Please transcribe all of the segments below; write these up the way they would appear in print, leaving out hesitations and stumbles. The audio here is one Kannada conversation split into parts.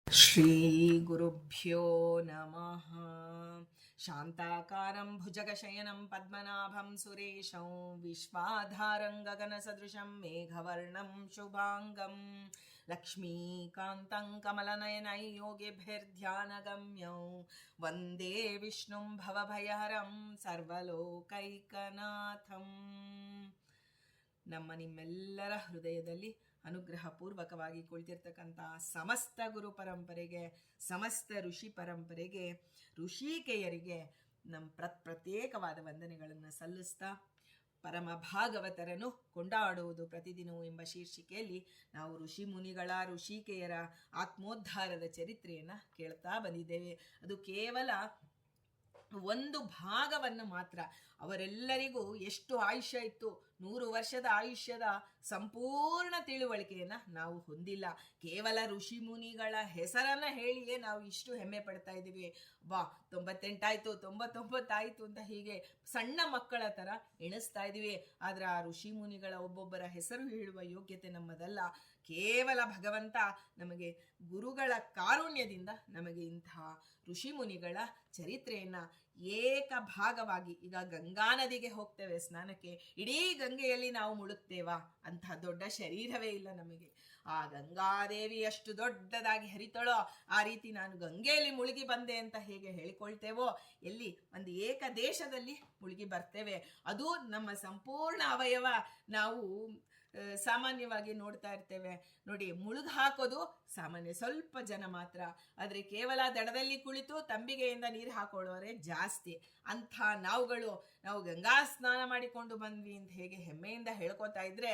ಶ್ರೀಗುರುಭ್ಯೋ ನಮಃ. ಶಾಂತಾಕಾರಂ ಭುಜಗಶಯನಂ ಪದ್ಮನಾಭಂ ಸುರೇಶಂ ವಿಶ್ವಾಧಾರಂ ಗಗನಸದೃಶಂ ಮೇಘವರ್ಣಂ ಶುಭಾಂಗಂ ಲಕ್ಷ್ಮೀಕಾಂತಂ ಕಮಲನಯನೈ ಯೋಗಿಭಿರ್ಧ್ಯಾನಗಮ್ಯಂ ವಂದೇ ವಿಷ್ಣುಂ ಭವಭಯಹರಂ ಸರ್ವಲೋಕೈಕನಾಥಂ. ನಿಮ್ಮೆಲ್ಲರ ಹೃದಯದಲ್ಲಿ ಅನುಗ್ರಹಪೂರ್ವಕವಾಗಿ ಕುಳಿತಿರ್ತಕ್ಕಂಥ ಸಮಸ್ತ ಗುರು ಪರಂಪರೆಗೆ, ಸಮಸ್ತ ಋಷಿ ಪರಂಪರೆಗೆ, ಋಷಿಕೆಯರಿಗೆ ನಮ್ಮ ಪ್ರತ್ಯೇಕವಾದ ವಂದನೆಗಳನ್ನು ಸಲ್ಲಿಸ್ತಾ, ಪರಮ ಭಾಗವತರನ್ನು ಕೊಂಡಾಡುವುದು ಪ್ರತಿದಿನವೂ ಎಂಬ ಶೀರ್ಷಿಕೆಯಲ್ಲಿ ನಾವು ಋಷಿ ಮುನಿಗಳ, ಋಷಿಕೆಯರ ಆತ್ಮೋದ್ಧಾರದ ಚರಿತ್ರೆಯನ್ನು ಕೇಳ್ತಾ ಬಂದಿದ್ದೇವೆ. ಅದು ಕೇವಲ ಒಂದು ಭಾಗವನ್ನು ಮಾತ್ರ. ಅವರೆಲ್ಲರಿಗೂ ಎಷ್ಟು ಆಯುಷ್ಯ ಇತ್ತು, 100 ವರ್ಷದ ಆಯುಷ್ಯದ ಸಂಪೂರ್ಣ ತಿಳುವಳಿಕೆಯನ್ನು ನಾವು ಹೊಂದಿಲ್ಲ. ಕೇವಲ ಋಷಿ ಮುನಿಗಳ ಹೆಸರನ್ನು ಹೇಳಿಯೇ ನಾವು ಇಷ್ಟು ಹೆಮ್ಮೆ ಪಡ್ತಾ ಇದ್ದೀವಿ. 98 ಆಯಿತು, 99 ಆಯಿತು ಅಂತ ಹೀಗೆ ಸಣ್ಣ ಮಕ್ಕಳ ಥರ ಎಣಿಸ್ತಾ ಇದ್ದೀವಿ. ಆದರೆ ಆ ಋಷಿ ಮುನಿಗಳ ಒಬ್ಬೊಬ್ಬರ ಹೆಸರು ಹೇಳುವ ಯೋಗ್ಯತೆ ನಮ್ಮದಲ್ಲ. ಕೇವಲ ಭಗವಂತ ನಮಗೆ ಗುರುಗಳ ಕಾರುಣ್ಯದಿಂದ ನಮಗೆ ಇಂತಹ ಋಷಿ ಮುನಿಗಳ ಚರಿತ್ರೆಯನ್ನು ಏಕ ಭಾಗವಾಗಿ, ಈಗ ಗಂಗಾ ನದಿಗೆ ಹೋಗ್ತೇವೆ ಸ್ನಾನಕ್ಕೆ, ಇಡೀ ಗಂಗೆಯಲ್ಲಿ ನಾವು ಮುಳುಗ್ತೇವಾ? ಅಂತಹ ದೊಡ್ಡ ಶರೀರವೇ ಇಲ್ಲ ನಮಗೆ. ಆ ಗಂಗಾದೇವಿ ಎಷ್ಟು ದೊಡ್ಡದಾಗಿ ಹರಿತಳೋ ಆ ರೀತಿ ನಾನು ಗಂಗೆಯಲ್ಲಿ ಮುಳುಗಿ ಬಂದೆ ಅಂತ ಹೇಗೆ ಹೇಳಿಕೊಳ್ತೇವೋ, ಎಲ್ಲಿ ಒಂದು ಏಕ ದೇಶದಲ್ಲಿ ಮುಳುಗಿ ಬರ್ತೇವೆ. ಅದು ನಮ್ಮ ಸಂಪೂರ್ಣ ಅವಯವ. ನಾವು ಸಾಮಾನ್ಯವಾಗಿ ನೋಡ್ತಾ ಇರ್ತೇವೆ ನೋಡಿ, ಮುಳುಗು ಹಾಕೋದು ಸಾಮಾನ್ಯ, ಸ್ವಲ್ಪ ಜನ ಮಾತ್ರ. ಆದರೆ ಕೇವಲ ದಡದಲ್ಲಿ ಕುಳಿತು ತಂಬಿಗೆಯಿಂದ ನೀರು ಹಾಕೊಳ್ಳೋರೆ ಜಾಸ್ತಿ. ಅಂಥ ನಾವು ಗಂಗಾ ಸ್ನಾನ ಮಾಡಿಕೊಂಡು ಬಂದ್ವಿ ಅಂತ ಹೇಗೆ ಹೆಮ್ಮೆಯಿಂದ ಹೇಳ್ಕೊತಾ ಇದ್ರೆ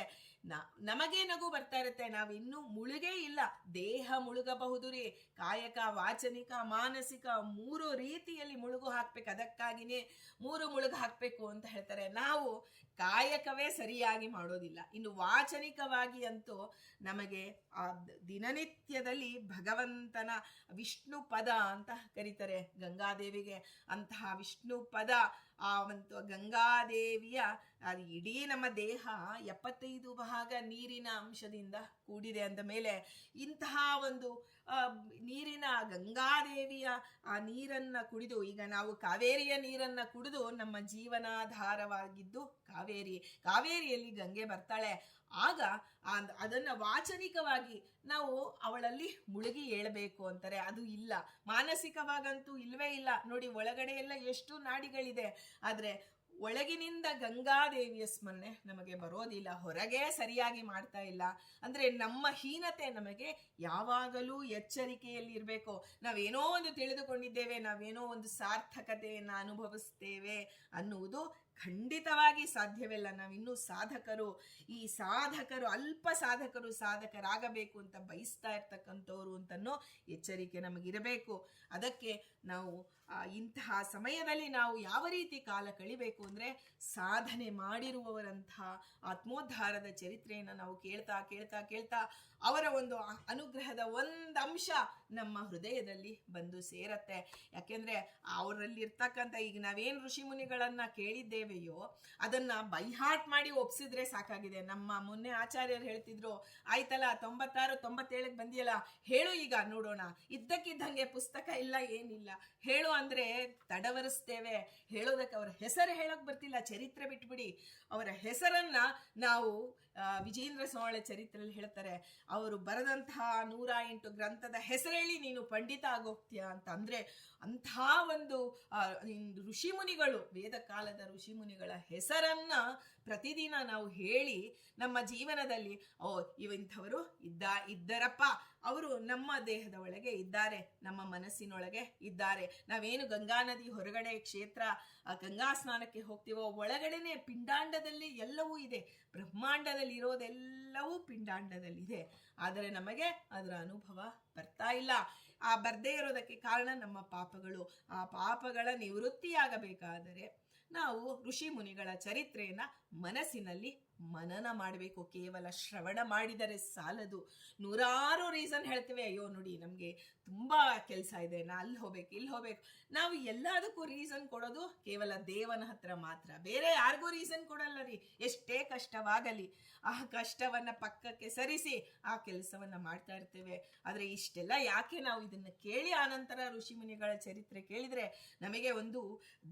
ನಮಗೇ ನಗು ಬರ್ತಾ ಇರುತ್ತೆ. ನಾವು ಇನ್ನೂ ಮುಳುಗೇ ಇಲ್ಲ. ದೇಹ ಮುಳುಗಬಹುದು ರೀ, ಕಾಯಕ, ವಾಚನಿಕ, ಮಾನಸಿಕ 3 ರೀತಿಯಲ್ಲಿ ಮುಳುಗು ಹಾಕ್ಬೇಕು. ಅದಕ್ಕಾಗಿನೇ 3 ಮುಳುಗು ಹಾಕಬೇಕು ಅಂತ ಹೇಳ್ತಾರೆ. ನಾವು ಕಾಯಕವೇ ಸರಿಯಾಗಿ ಮಾಡೋದಿಲ್ಲ. ಇನ್ನು ವಾಚನಿಕವಾಗಿ ಅಂತೂ ನಮಗೆ ಆ ದಿನನಿತ್ಯದಲ್ಲಿ ಭಗವಂತನ ವಿಷ್ಣು ಪದ ಅಂತ ಕರೀತಾರೆ ಗಂಗಾದೇವಿಗೆ. ಅಂತಹ ವಿಷ್ಣು ಪದ, ಆ ಒಂದು ಗಂಗಾದೇವಿಯ ಇಡೀ ನಮ್ಮ ದೇಹ 75 ಭಾಗ ನೀರಿನ ಅಂಶದಿಂದ ಕೂಡಿದೆ ಅಂದ ಮೇಲೆ, ಇಂತಹ ಒಂದು ನೀರಿನ ಗಂಗಾದೇವಿಯ ಆ ನೀರನ್ನು ಕುಡಿದು, ಈಗ ನಾವು ಕಾವೇರಿಯ ನೀರನ್ನು ಕುಡಿದು ನಮ್ಮ ಜೀವನಾಧಾರವಾಗಿದ್ದು ಕಾವೇರಿಯಲ್ಲಿ ಗಂಗೆ ಬರ್ತಾಳೆ. ಆಗ ಅದನ್ನು ವಾಚನಿಕವಾಗಿ ನಾವು ಅವಳಲ್ಲಿ ಮುಳುಗಿ ಏಳಬೇಕು ಅಂತಾರೆ. ಅದು ಇಲ್ಲ. ಮಾನಸಿಕವಾಗಂತೂ ಇಲ್ಲವೇ ಇಲ್ಲ. ನೋಡಿ, ಒಳಗಡೆ ಎಲ್ಲ ಎಷ್ಟು ನಾಡಿಗಳಿದೆ, ಆದರೆ ಒಳಗಿನಿಂದ ಗಂಗಾದೇವಿಯ ಸ್ಮರಣೆ ನಮಗೆ ಬರೋದಿಲ್ಲ. ಹೊರಗೆ ಸರಿಯಾಗಿ ಮಾಡ್ತಾ ಇಲ್ಲ ಅಂದರೆ ನಮ್ಮ ಹೀನತೆ ನಮಗೆ ಯಾವಾಗಲೂ ಎಚ್ಚರಿಕೆಯಲ್ಲಿ ಇರಬೇಕು. ನಾವೇನೋ ಒಂದು ತಿಳಿದುಕೊಂಡಿದ್ದೇವೆ, ನಾವೇನೋ ಒಂದು ಸಾರ್ಥಕತೆಯನ್ನು ಅನುಭವಿಸ್ತೇವೆ ಅನ್ನುವುದು ಖಂಡಿತವಾಗಿ ಸಾಧ್ಯವಿಲ್ಲ. ನಾವಿನ್ನೂ ಸಾಧಕರು. ಈ ಸಾಧಕರು, ಅಲ್ಪ ಸಾಧಕರಾಗಬೇಕು ಅಂತ ಬಯಸ್ತಾ ಇರ್ತಕ್ಕಂಥವ್ರು ಅಂತನೋ ಎಚ್ಚರಿಕೆ ನಮಗಿರಬೇಕು. ಅದಕ್ಕೆ ನಾವು ಇಂತಹ ಸಮಯದಲ್ಲಿ ನಾವು ಯಾವ ರೀತಿ ಕಾಲ ಕಳಿಬೇಕು ಅಂದರೆ, ಸಾಧನೆ ಮಾಡಿರುವವರಂತಹ ಆತ್ಮೋದ್ಧಾರದ ಚರಿತ್ರೆಯನ್ನು ನಾವು ಕೇಳ್ತಾ ಅವರ ಒಂದು ಅನುಗ್ರಹದ ಒಂದು ಅಂಶ ನಮ್ಮ ಹೃದಯದಲ್ಲಿ ಬಂದು ಸೇರತ್ತೆ. ಯಾಕೆಂದರೆ ಅವರಲ್ಲಿರ್ತಕ್ಕಂಥ, ಈಗ ನಾವೇನು ಋಷಿ ಮುನಿಗಳನ್ನು ಕೇಳಿದ್ದೇವೆಯೋ ಅದನ್ನು ಬೈಹಾಟ್ ಮಾಡಿ ಒಪ್ಸಿದ್ರೆ ಸಾಕಾಗಿದೆ. ನಮ್ಮ ಮೊನ್ನೆ ಆಚಾರ್ಯರು ಹೇಳ್ತಿದ್ರು, ಆಯ್ತಲ್ಲ 96, 97ಕ್ಕೆ ಬಂದಿಯಲ್ಲ, ಹೇಳು ಈಗ ನೋಡೋಣ. ಇದ್ದಕ್ಕಿದ್ದಂಗೆ ಪುಸ್ತಕ ಇಲ್ಲ, ಏನಿಲ್ಲ, ಹೇಳು ಅಂದರೆ ತಡವರಿಸ್ತೇವೆ. ಹೇಳೋದಕ್ಕೆ ಅವರ ಹೆಸರು ಹೇಳೋಕೆ ಬರ್ತಿಲ್ಲ, ಚರಿತ್ರೆ ಬಿಟ್ಬಿಡಿ. ಅವರ ಹೆಸರನ್ನು ನಾವು ವಿಜೇಂದ್ರ ಸ್ವಾಮಿ ಚರಿತ್ರೆಯಲ್ಲಿ ಹೇಳ್ತಾರೆ, ಅವರು ಬರೆದಂತಹ 108 ಗ್ರಂಥದ ಹೆಸರೇಳಿ ನೀನು ಪಂಡಿತ ಆಗೋಗ್ತೀಯ ಅಂತ. ಅಂದರೆ ಅಂಥ ಒಂದು ಋಷಿಮುನಿಗಳು, ವೇದ ಕಾಲದ ಋಷಿಮುನಿಗಳ ಹೆಸರನ್ನ ಪ್ರತಿದಿನ ನಾವು ಹೇಳಿ ನಮ್ಮ ಜೀವನದಲ್ಲಿ ಇಂಥವರು ಇದ್ದರಪ್ಪ, ಅವರು ನಮ್ಮ ದೇಹದ ಒಳಗೆ ಇದ್ದಾರೆ, ನಮ್ಮ ಮನಸ್ಸಿನೊಳಗೆ ಇದ್ದಾರೆ. ನಾವೇನು ಗಂಗಾ ನದಿ ಹೊರಗಡೆ ಕ್ಷೇತ್ರ ಗಂಗಾ ಸ್ನಾನಕ್ಕೆ ಹೋಗ್ತೀವೋ, ಒಳಗಡೆನೆ ಪಿಂಡಾಂಡದಲ್ಲಿ ಎಲ್ಲವೂ ಇದೆ. ಬ್ರಹ್ಮಾಂಡದಲ್ಲಿ ಇರೋದೆಲ್ಲವೂ ಪಿಂಡಾಂಡದಲ್ಲಿದೆ. ಆದರೆ ನಮಗೆ ಅದರ ಅನುಭವ ಬರ್ತಾ ಇಲ್ಲ. ಆ ಬರ್ದೇ ಇರೋದಕ್ಕೆ ಕಾರಣ ನಮ್ಮ ಪಾಪಗಳು. ಆ ಪಾಪಗಳ ನಿವೃತ್ತಿಯಾಗಬೇಕಾದರೆ ನಾವು ಋಷಿ ಮುನಿಗಳ ಚರಿತ್ರೆಯನ್ನು ಮನಸ್ಸಿನಲ್ಲಿ ಮನನ ಮಾಡಬೇಕು. ಕೇವಲ ಶ್ರವಣ ಮಾಡಿದರೆ ಸಾಲದು. ನೂರಾರು ರೀಸನ್ ಹೇಳ್ತೇವೆ, ಅಯ್ಯೋ ನೋಡಿ ನಮಗೆ ತುಂಬ ಕೆಲಸ ಇದೆ, ನಾ ಅಲ್ಲಿ ಹೋಗ್ಬೇಕು ಇಲ್ಲಿ ಹೋಗ್ಬೇಕು. ನಾವು ಎಲ್ಲದಕ್ಕೂ ರೀಸನ್ ಕೊಡೋದು ಕೇವಲ ದೇವನ ಹತ್ರ ಮಾತ್ರ, ಬೇರೆ ಯಾರಿಗೂ ರೀಸನ್ ಕೊಡಲ್ಲ ರೀ. ಎಷ್ಟೇ ಕಷ್ಟವಾಗಲಿ ಆ ಕಷ್ಟವನ್ನ ಪಕ್ಕಕ್ಕೆ ಸರಿಸಿ ಆ ಕೆಲಸವನ್ನ ಮಾಡ್ತಾ ಇರ್ತೇವೆ. ಆದರೆ ಇಷ್ಟೆಲ್ಲ ಯಾಕೆ? ನಾವು ಇದನ್ನ ಕೇಳಿ ಆನಂತರ ಋಷಿಮುನಿಗಳ ಚರಿತ್ರೆ ಕೇಳಿದ್ರೆ ನಮಗೆ ಒಂದು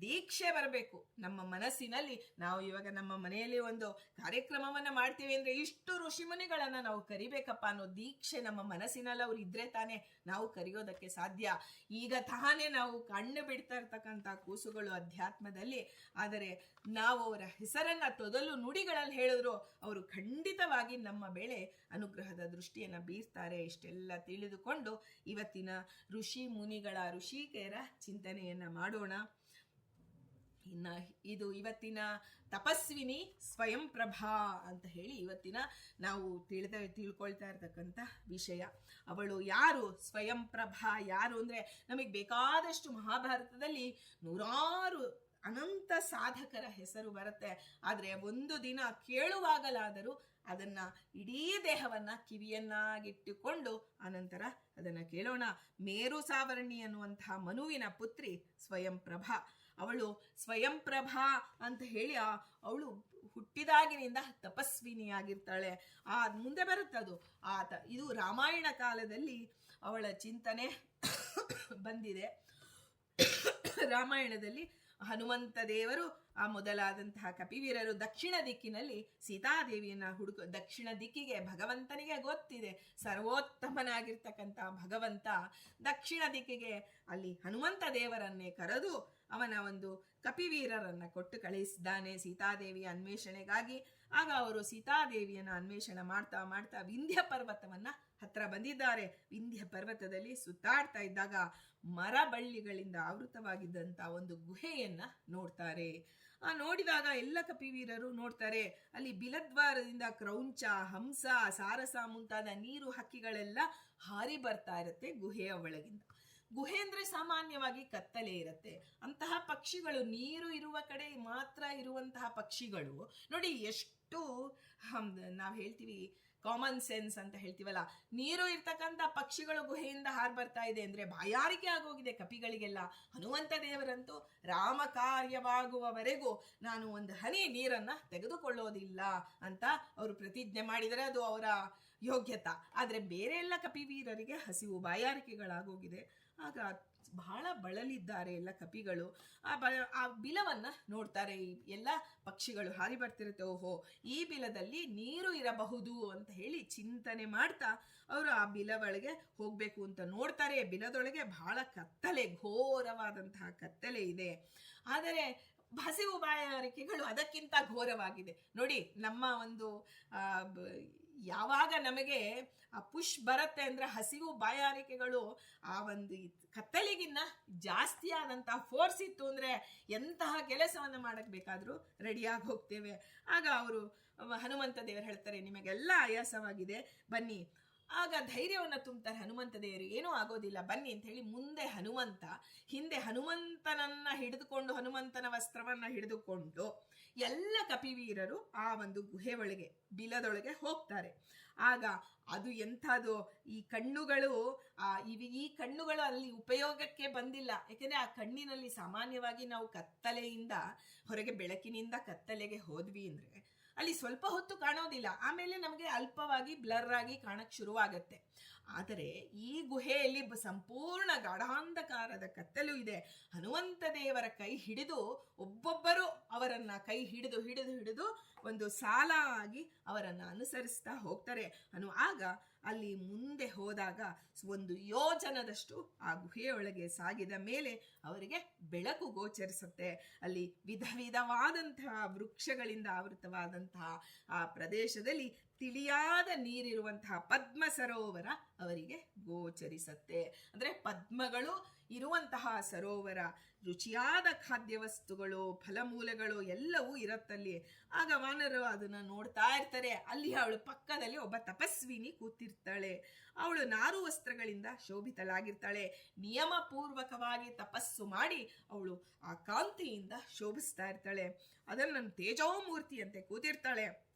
ದೀಕ್ಷೆ ಬರಬೇಕು ನಮ್ಮ ಮನಸ್ಸಿನಲ್ಲಿ. ನಾವು ಇವಾಗ ನಮ್ಮ ಮನೆಯಲ್ಲಿ ಒಂದು ಕಾರ್ಯಕ್ರಮವನ್ನ ಮಾಡ್ತೀವಿ ಅಂದ್ರೆ ಇಷ್ಟು ಋಷಿಮುನಿಗಳನ್ನ ನಾವು ಕರಿಬೇಕಪ್ಪ ಅನ್ನೋ ದೀಕ್ಷೆ ನಮ್ಮ ಮನಸ್ಸಿನಲ್ಲಿ ಅವ್ರು ಇದ್ರೆ ತಾನೇ ನಾವು ಕರೆಯೋದಕ್ಕೆ ಸಾಧ್ಯ. ಈಗ ತಾನೇ ನಾವು ಕಣ್ಣು ಬಿಡ್ತಾ ಇರ್ತಕ್ಕಂಥ ಕೂಸುಗಳು ಅಧ್ಯಾತ್ಮದಲ್ಲಿ. ಆದರೆ ನಾವು ಅವರ ಹೆಸರನ್ನ ತೊದಲು ನುಡಿಗಳಲ್ಲಿ ಹೇಳಿದ್ರು ಅವರು ಖಂಡಿತವಾಗಿ ನಮ್ಮ ಮೇಲೆ ಅನುಗ್ರಹದ ದೃಷ್ಟಿಯನ್ನ ಬೀರ್ತಾರೆ. ಇಷ್ಟೆಲ್ಲ ತಿಳಿದುಕೊಂಡು ಇವತ್ತಿನ ಋಷಿ ಮುನಿಗಳ ಋಷಿಕೇಯರ ಚಿಂತನೆಯನ್ನ ಮಾಡೋಣ. ಇನ್ನ ಇದು ಇವತ್ತಿನ ತಪಸ್ವಿನಿ ಸ್ವಯಂ ಪ್ರಭಾ ಅಂತ ಹೇಳಿ ಇವತ್ತಿನ ನಾವು ತಿಳ್ಕೊಳ್ತಾ ಇರ್ತಕ್ಕಂಥ ವಿಷಯ. ಅವಳು ಯಾರು? ಸ್ವಯಂ ಪ್ರಭಾ ಯಾರು ಅಂದ್ರೆ ನಮಗೆ ಬೇಕಾದಷ್ಟು ಮಹಾಭಾರತದಲ್ಲಿ ನೂರಾರು ಅನಂತ ಸಾಧಕರ ಹೆಸರು ಬರುತ್ತೆ. ಆದರೆ ಒಂದು ದಿನ ಕೇಳುವಾಗಲಾದರೂ ಅದನ್ನ ಇಡೀ ದೇಹವನ್ನ ಕಿವಿಯನ್ನಾಗಿಟ್ಟುಕೊಂಡು ಅನಂತರ ಅದನ್ನ ಕೇಳೋಣ. ಮೇರು ಸಾವರ್ಣಿ ಅನ್ನುವಂತಹ ಮನುವಿನ ಪುತ್ರಿ ಸ್ವಯಂ ಪ್ರಭಾ. ಅವಳು ಸ್ವಯಂ ಪ್ರಭಾ ಅಂತ ಹೇಳಿ ಅವಳು ಹುಟ್ಟಿದಾಗಿನಿಂದ ತಪಸ್ವಿನಿಯಾಗಿರ್ತಾಳೆ. ಮುಂದೆ ಬರುತ್ತದು ಇದು ರಾಮಾಯಣ ಕಾಲದಲ್ಲಿ ಅವಳ ಚಿಂತನೆ ಬಂದಿದೆ. ರಾಮಾಯಣದಲ್ಲಿ ಹನುಮಂತ ದೇವರು ಮೊದಲಾದಂತಹ ಕಪಿವೀರರು ದಕ್ಷಿಣ ದಿಕ್ಕಿನಲ್ಲಿ ಸೀತಾದೇವಿಯನ್ನ ದಕ್ಷಿಣ ದಿಕ್ಕಿಗೆ ಭಗವಂತನಿಗೆ ಗೊತ್ತಿದೆ, ಸರ್ವೋತ್ತಮನಾಗಿರ್ತಕ್ಕಂಥ ಭಗವಂತ ದಕ್ಷಿಣ ದಿಕ್ಕಿಗೆ ಅಲ್ಲಿ ಹನುಮಂತ ದೇವರನ್ನೇ ಕರೆದು ಅವನ ಒಂದು ಕಪಿವೀರರನ್ನ ಕೊಟ್ಟು ಕಳಿಸಿದ್ದಾನೆ ಸೀತಾದೇವಿಯ ಅನ್ವೇಷಣೆಗಾಗಿ. ಆಗ ಅವರು ಸೀತಾದೇವಿಯನ್ನ ಅನ್ವೇಷಣೆ ಮಾಡ್ತಾ ಮಾಡ್ತಾ ವಿಂಧ್ಯ ಪರ್ವತವನ್ನ ಹತ್ರ ಬಂದಿದ್ದಾರೆ. ವಿಂಧ್ಯ ಪರ್ವತದಲ್ಲಿ ಸುತ್ತಾಡ್ತಾ ಇದ್ದಾಗ ಮರಬಳ್ಳಿಗಳಿಂದ ಆವೃತವಾಗಿದ್ದಂತ ಒಂದು ಗುಹೆಯನ್ನ ನೋಡ್ತಾರೆ. ನೋಡಿದಾಗ ಎಲ್ಲ ಕಪಿವೀರರು ನೋಡ್ತಾರೆ, ಅಲ್ಲಿ ಬಿಲದ್ವಾರದಿಂದ ಕ್ರೌಂಚ, ಹಂಸ, ಸಾರಸ ಮುಂತಾದ ನೀರು ಹಕ್ಕಿಗಳೆಲ್ಲ ಹಾರಿ ಬರ್ತಾ ಇರುತ್ತೆ ಗುಹೆಯ ಒಳಗಿಂದ. ಗುಹೆ ಅಂದ್ರೆ ಸಾಮಾನ್ಯವಾಗಿ ಕತ್ತಲೆ ಇರುತ್ತೆ. ಅಂತಹ ಪಕ್ಷಿಗಳು, ನೀರು ಇರುವ ಕಡೆ ಮಾತ್ರ ಇರುವಂತಹ ಪಕ್ಷಿಗಳು ನೋಡಿ ಎಷ್ಟು ನಾವ್ ಹೇಳ್ತೀವಿ ಕಾಮನ್ ಸೆನ್ಸ್ ಅಂತ ಹೇಳ್ತೀವಲ್ಲ, ನೀರು ಇರ್ತಕ್ಕಂಥ ಪಕ್ಷಿಗಳು ಗುಹೆಯಿಂದ ಹಾರ್ ಬರ್ತಾ ಇದೆ ಅಂದ್ರೆ ಬಾಯಾರಿಕೆ ಆಗೋಗಿದೆ ಕಪಿಗಳಿಗೆಲ್ಲ. ಹನುಮಂತ ದೇವರಂತೂ ರಾಮ ಕಾರ್ಯವಾಗುವವರೆಗೂ ನಾನು ಒಂದು ಹನಿ ನೀರನ್ನ ತೆಗೆದುಕೊಳ್ಳೋದಿಲ್ಲ ಅಂತ ಅವರು ಪ್ರತಿಜ್ಞೆ ಮಾಡಿದರೆ ಅದು ಅವರ ಯೋಗ್ಯತಾ. ಆದ್ರೆ ಬೇರೆ ಎಲ್ಲ ಕಪಿವೀರರಿಗೆ ಹಸಿವು ಬಾಯಾರಿಕೆಗಳಾಗೋಗಿದೆ. ಆಗ ಬಹಳ ಬಳಲಿದ್ದಾರೆ ಎಲ್ಲ ಕಪಿಗಳು. ಆ ಬಿಲವನ್ನ ನೋಡ್ತಾರೆ, ಎಲ್ಲ ಪಕ್ಷಿಗಳು ಹಾರಿ ಬರ್ತಿರುತ್ತೆ. ಓಹೋ, ಈ ಬಿಲದಲ್ಲಿ ನೀರು ಇರಬಹುದು ಅಂತ ಹೇಳಿ ಚಿಂತನೆ ಮಾಡ್ತಾ ಅವರು ಆ ಬಿಲ ಒಳಗೆ ಹೋಗ್ಬೇಕು ಅಂತ ನೋಡ್ತಾರೆ. ಬಿಲದೊಳಗೆ ಬಹಳ ಕತ್ತಲೆ, ಘೋರವಾದಂತಹ ಕತ್ತಲೆ ಇದೆ. ಆದರೆ ಹಸಿವು ಬಾಯಾರಿಕೆಗಳು ಅದಕ್ಕಿಂತ ಘೋರವಾಗಿದೆ ನೋಡಿ. ನಮ್ಮ ಒಂದು ಯಾವಾಗ ನಮಗೆ ಆ ಪುಷ್ ಬರುತ್ತೆ ಅಂದ್ರೆ ಹಸಿವು ಬಾಯಾರಿಕೆಗಳು ಆ ಒಂದು ಕತ್ತಲಿಗಿನ್ನ ಜಾಸ್ತಿ ಆದಂತಹ ಫೋರ್ಸ್ ಇತ್ತು ಅಂದ್ರೆ ಎಂತಹ ಕೆಲಸವನ್ನ ಮಾಡಕ್ ಬೇಕಾದ್ರೂ ರೆಡಿಯಾಗಿ ಹೋಗ್ತೇವೆ. ಆಗ ಅವರು ಹನುಮಂತ ದೇವರು ಹೇಳ್ತಾರೆ, ನಿಮಗೆಲ್ಲ ಆಯಾಸವಾಗಿದೆ ಬನ್ನಿ. ಆಗ ಧೈರ್ಯವನ್ನ ತುಂಬ್ತಾರೆ ಹನುಮಂತ ದೇವರು, ಏನೂ ಆಗೋದಿಲ್ಲ ಬನ್ನಿ ಅಂತ ಹೇಳಿ ಮುಂದೆ ಹನುಮಂತ, ಹಿಂದೆ ಹನುಮಂತನನ್ನ ಹಿಡಿದುಕೊಂಡು ಹನುಮಂತನ ವಸ್ತ್ರವನ್ನ ಹಿಡಿದುಕೊಂಡು ಎಲ್ಲ ಕಪಿವೀರರು ಆ ಒಂದು ಗುಹೆ ಒಳಗೆ ಬಿಲದೊಳಗೆ ಹೋಗ್ತಾರೆ. ಆಗ ಅದು ಎಂಥದ್ದು, ಈ ಕಣ್ಣುಗಳು ಈ ಕಣ್ಣುಗಳು ಅಲ್ಲಿ ಉಪಯೋಗಕ್ಕೆ ಬಂದಿಲ್ಲ. ಯಾಕೆಂದ್ರೆ ಆ ಕಣ್ಣಿನಲ್ಲಿ ಸಾಮಾನ್ಯವಾಗಿ ನಾವು ಕತ್ತಲೆಯಿಂದ ಹೊರಗೆ, ಬೆಳಕಿನಿಂದ ಕತ್ತಲೆಗೆ ಹೋದ್ವಿ ಅಂದ್ರೆ ಅಲ್ಲಿ ಸ್ವಲ್ಪ ಹೊತ್ತು ಕಾಣೋದಿಲ್ಲ, ಆಮೇಲೆ ನಮಗೆ ಅಲ್ಪವಾಗಿ ಬ್ಲರ್ ಆಗಿ ಕಾಣಕ್ ಶುರುವಾಗತ್ತೆ. ಆದರೆ ಈ ಗುಹೆಯಲ್ಲಿ ಸಂಪೂರ್ಣ ಗಾಢಾಂಧಕಾರದ ಕತ್ತಲು ಇದೆ. ಹನುಮಂತ ದೇವರ ಕೈ ಹಿಡಿದು ಒಬ್ಬೊಬ್ಬರು ಅವರನ್ನ ಕೈ ಹಿಡಿದು ಹಿಡಿದು ಹಿಡಿದು ಒಂದು ಸಾಲ ಆಗಿ ಅವರನ್ನ ಅನುಸರಿಸ್ತಾ ಹೋಗ್ತಾರೆ. ಆಗ ಅಲ್ಲಿ ಮುಂದೆ ಹೋದಾಗ ಒಂದು ಯೋಜನದಷ್ಟು ಆ ಗುಹೆಯೊಳಗೆ ಸಾಗಿದ ಮೇಲೆ ಅವರಿಗೆ ಬೆಳಕು ಗೋಚರಿಸುತ್ತೆ. ಅಲ್ಲಿ ವಿಧ ವಿಧವಾದಂತಹ ವೃಕ್ಷಗಳಿಂದ ಆವೃತವಾದಂತಹ ಆ ಪ್ರದೇಶದಲ್ಲಿ ತಿಳಿಯಾದ ನೀರಿರುವಂತಹ ಪದ್ಮ ಸರೋವರ ಅವರಿಗೆ ಗೋಚರಿಸತ್ತೆ. ಅಂದ್ರೆ ಪದ್ಮಗಳು ಇರುವಂತಹ ಸರೋವರ, ರುಚಿಯಾದ ಖಾದ್ಯ ವಸ್ತುಗಳು, ಫಲಮೂಲಗಳು ಎಲ್ಲವೂ ಇರತ್ತಲ್ಲಿ. ಆಗ ವಾನರರು ಅದನ್ನ ನೋಡ್ತಾ ಇರ್ತಾರೆ. ಅಲ್ಲಿ ಅವಳು ಪಕ್ಕದಲ್ಲಿ ಒಬ್ಬ ತಪಸ್ವಿನಿ ಕೂತಿರ್ತಾಳೆ. ಅವಳು ನಾರು ವಸ್ತ್ರಗಳಿಂದ ಶೋಭಿತಳಾಗಿರ್ತಾಳೆ. ನಿಯಮ ಪೂರ್ವಕವಾಗಿ ತಪಸ್ಸು ಮಾಡಿ ಅವಳು ಆ ಕಾಂತಿಯಿಂದ ಶೋಭಿಸ್ತಾ ಇರ್ತಾಳೆ. ಅದನ್ನು ತೇಜೋಮೂರ್ತಿಯಂತೆ ಕೂತಿರ್ತಾಳೆ.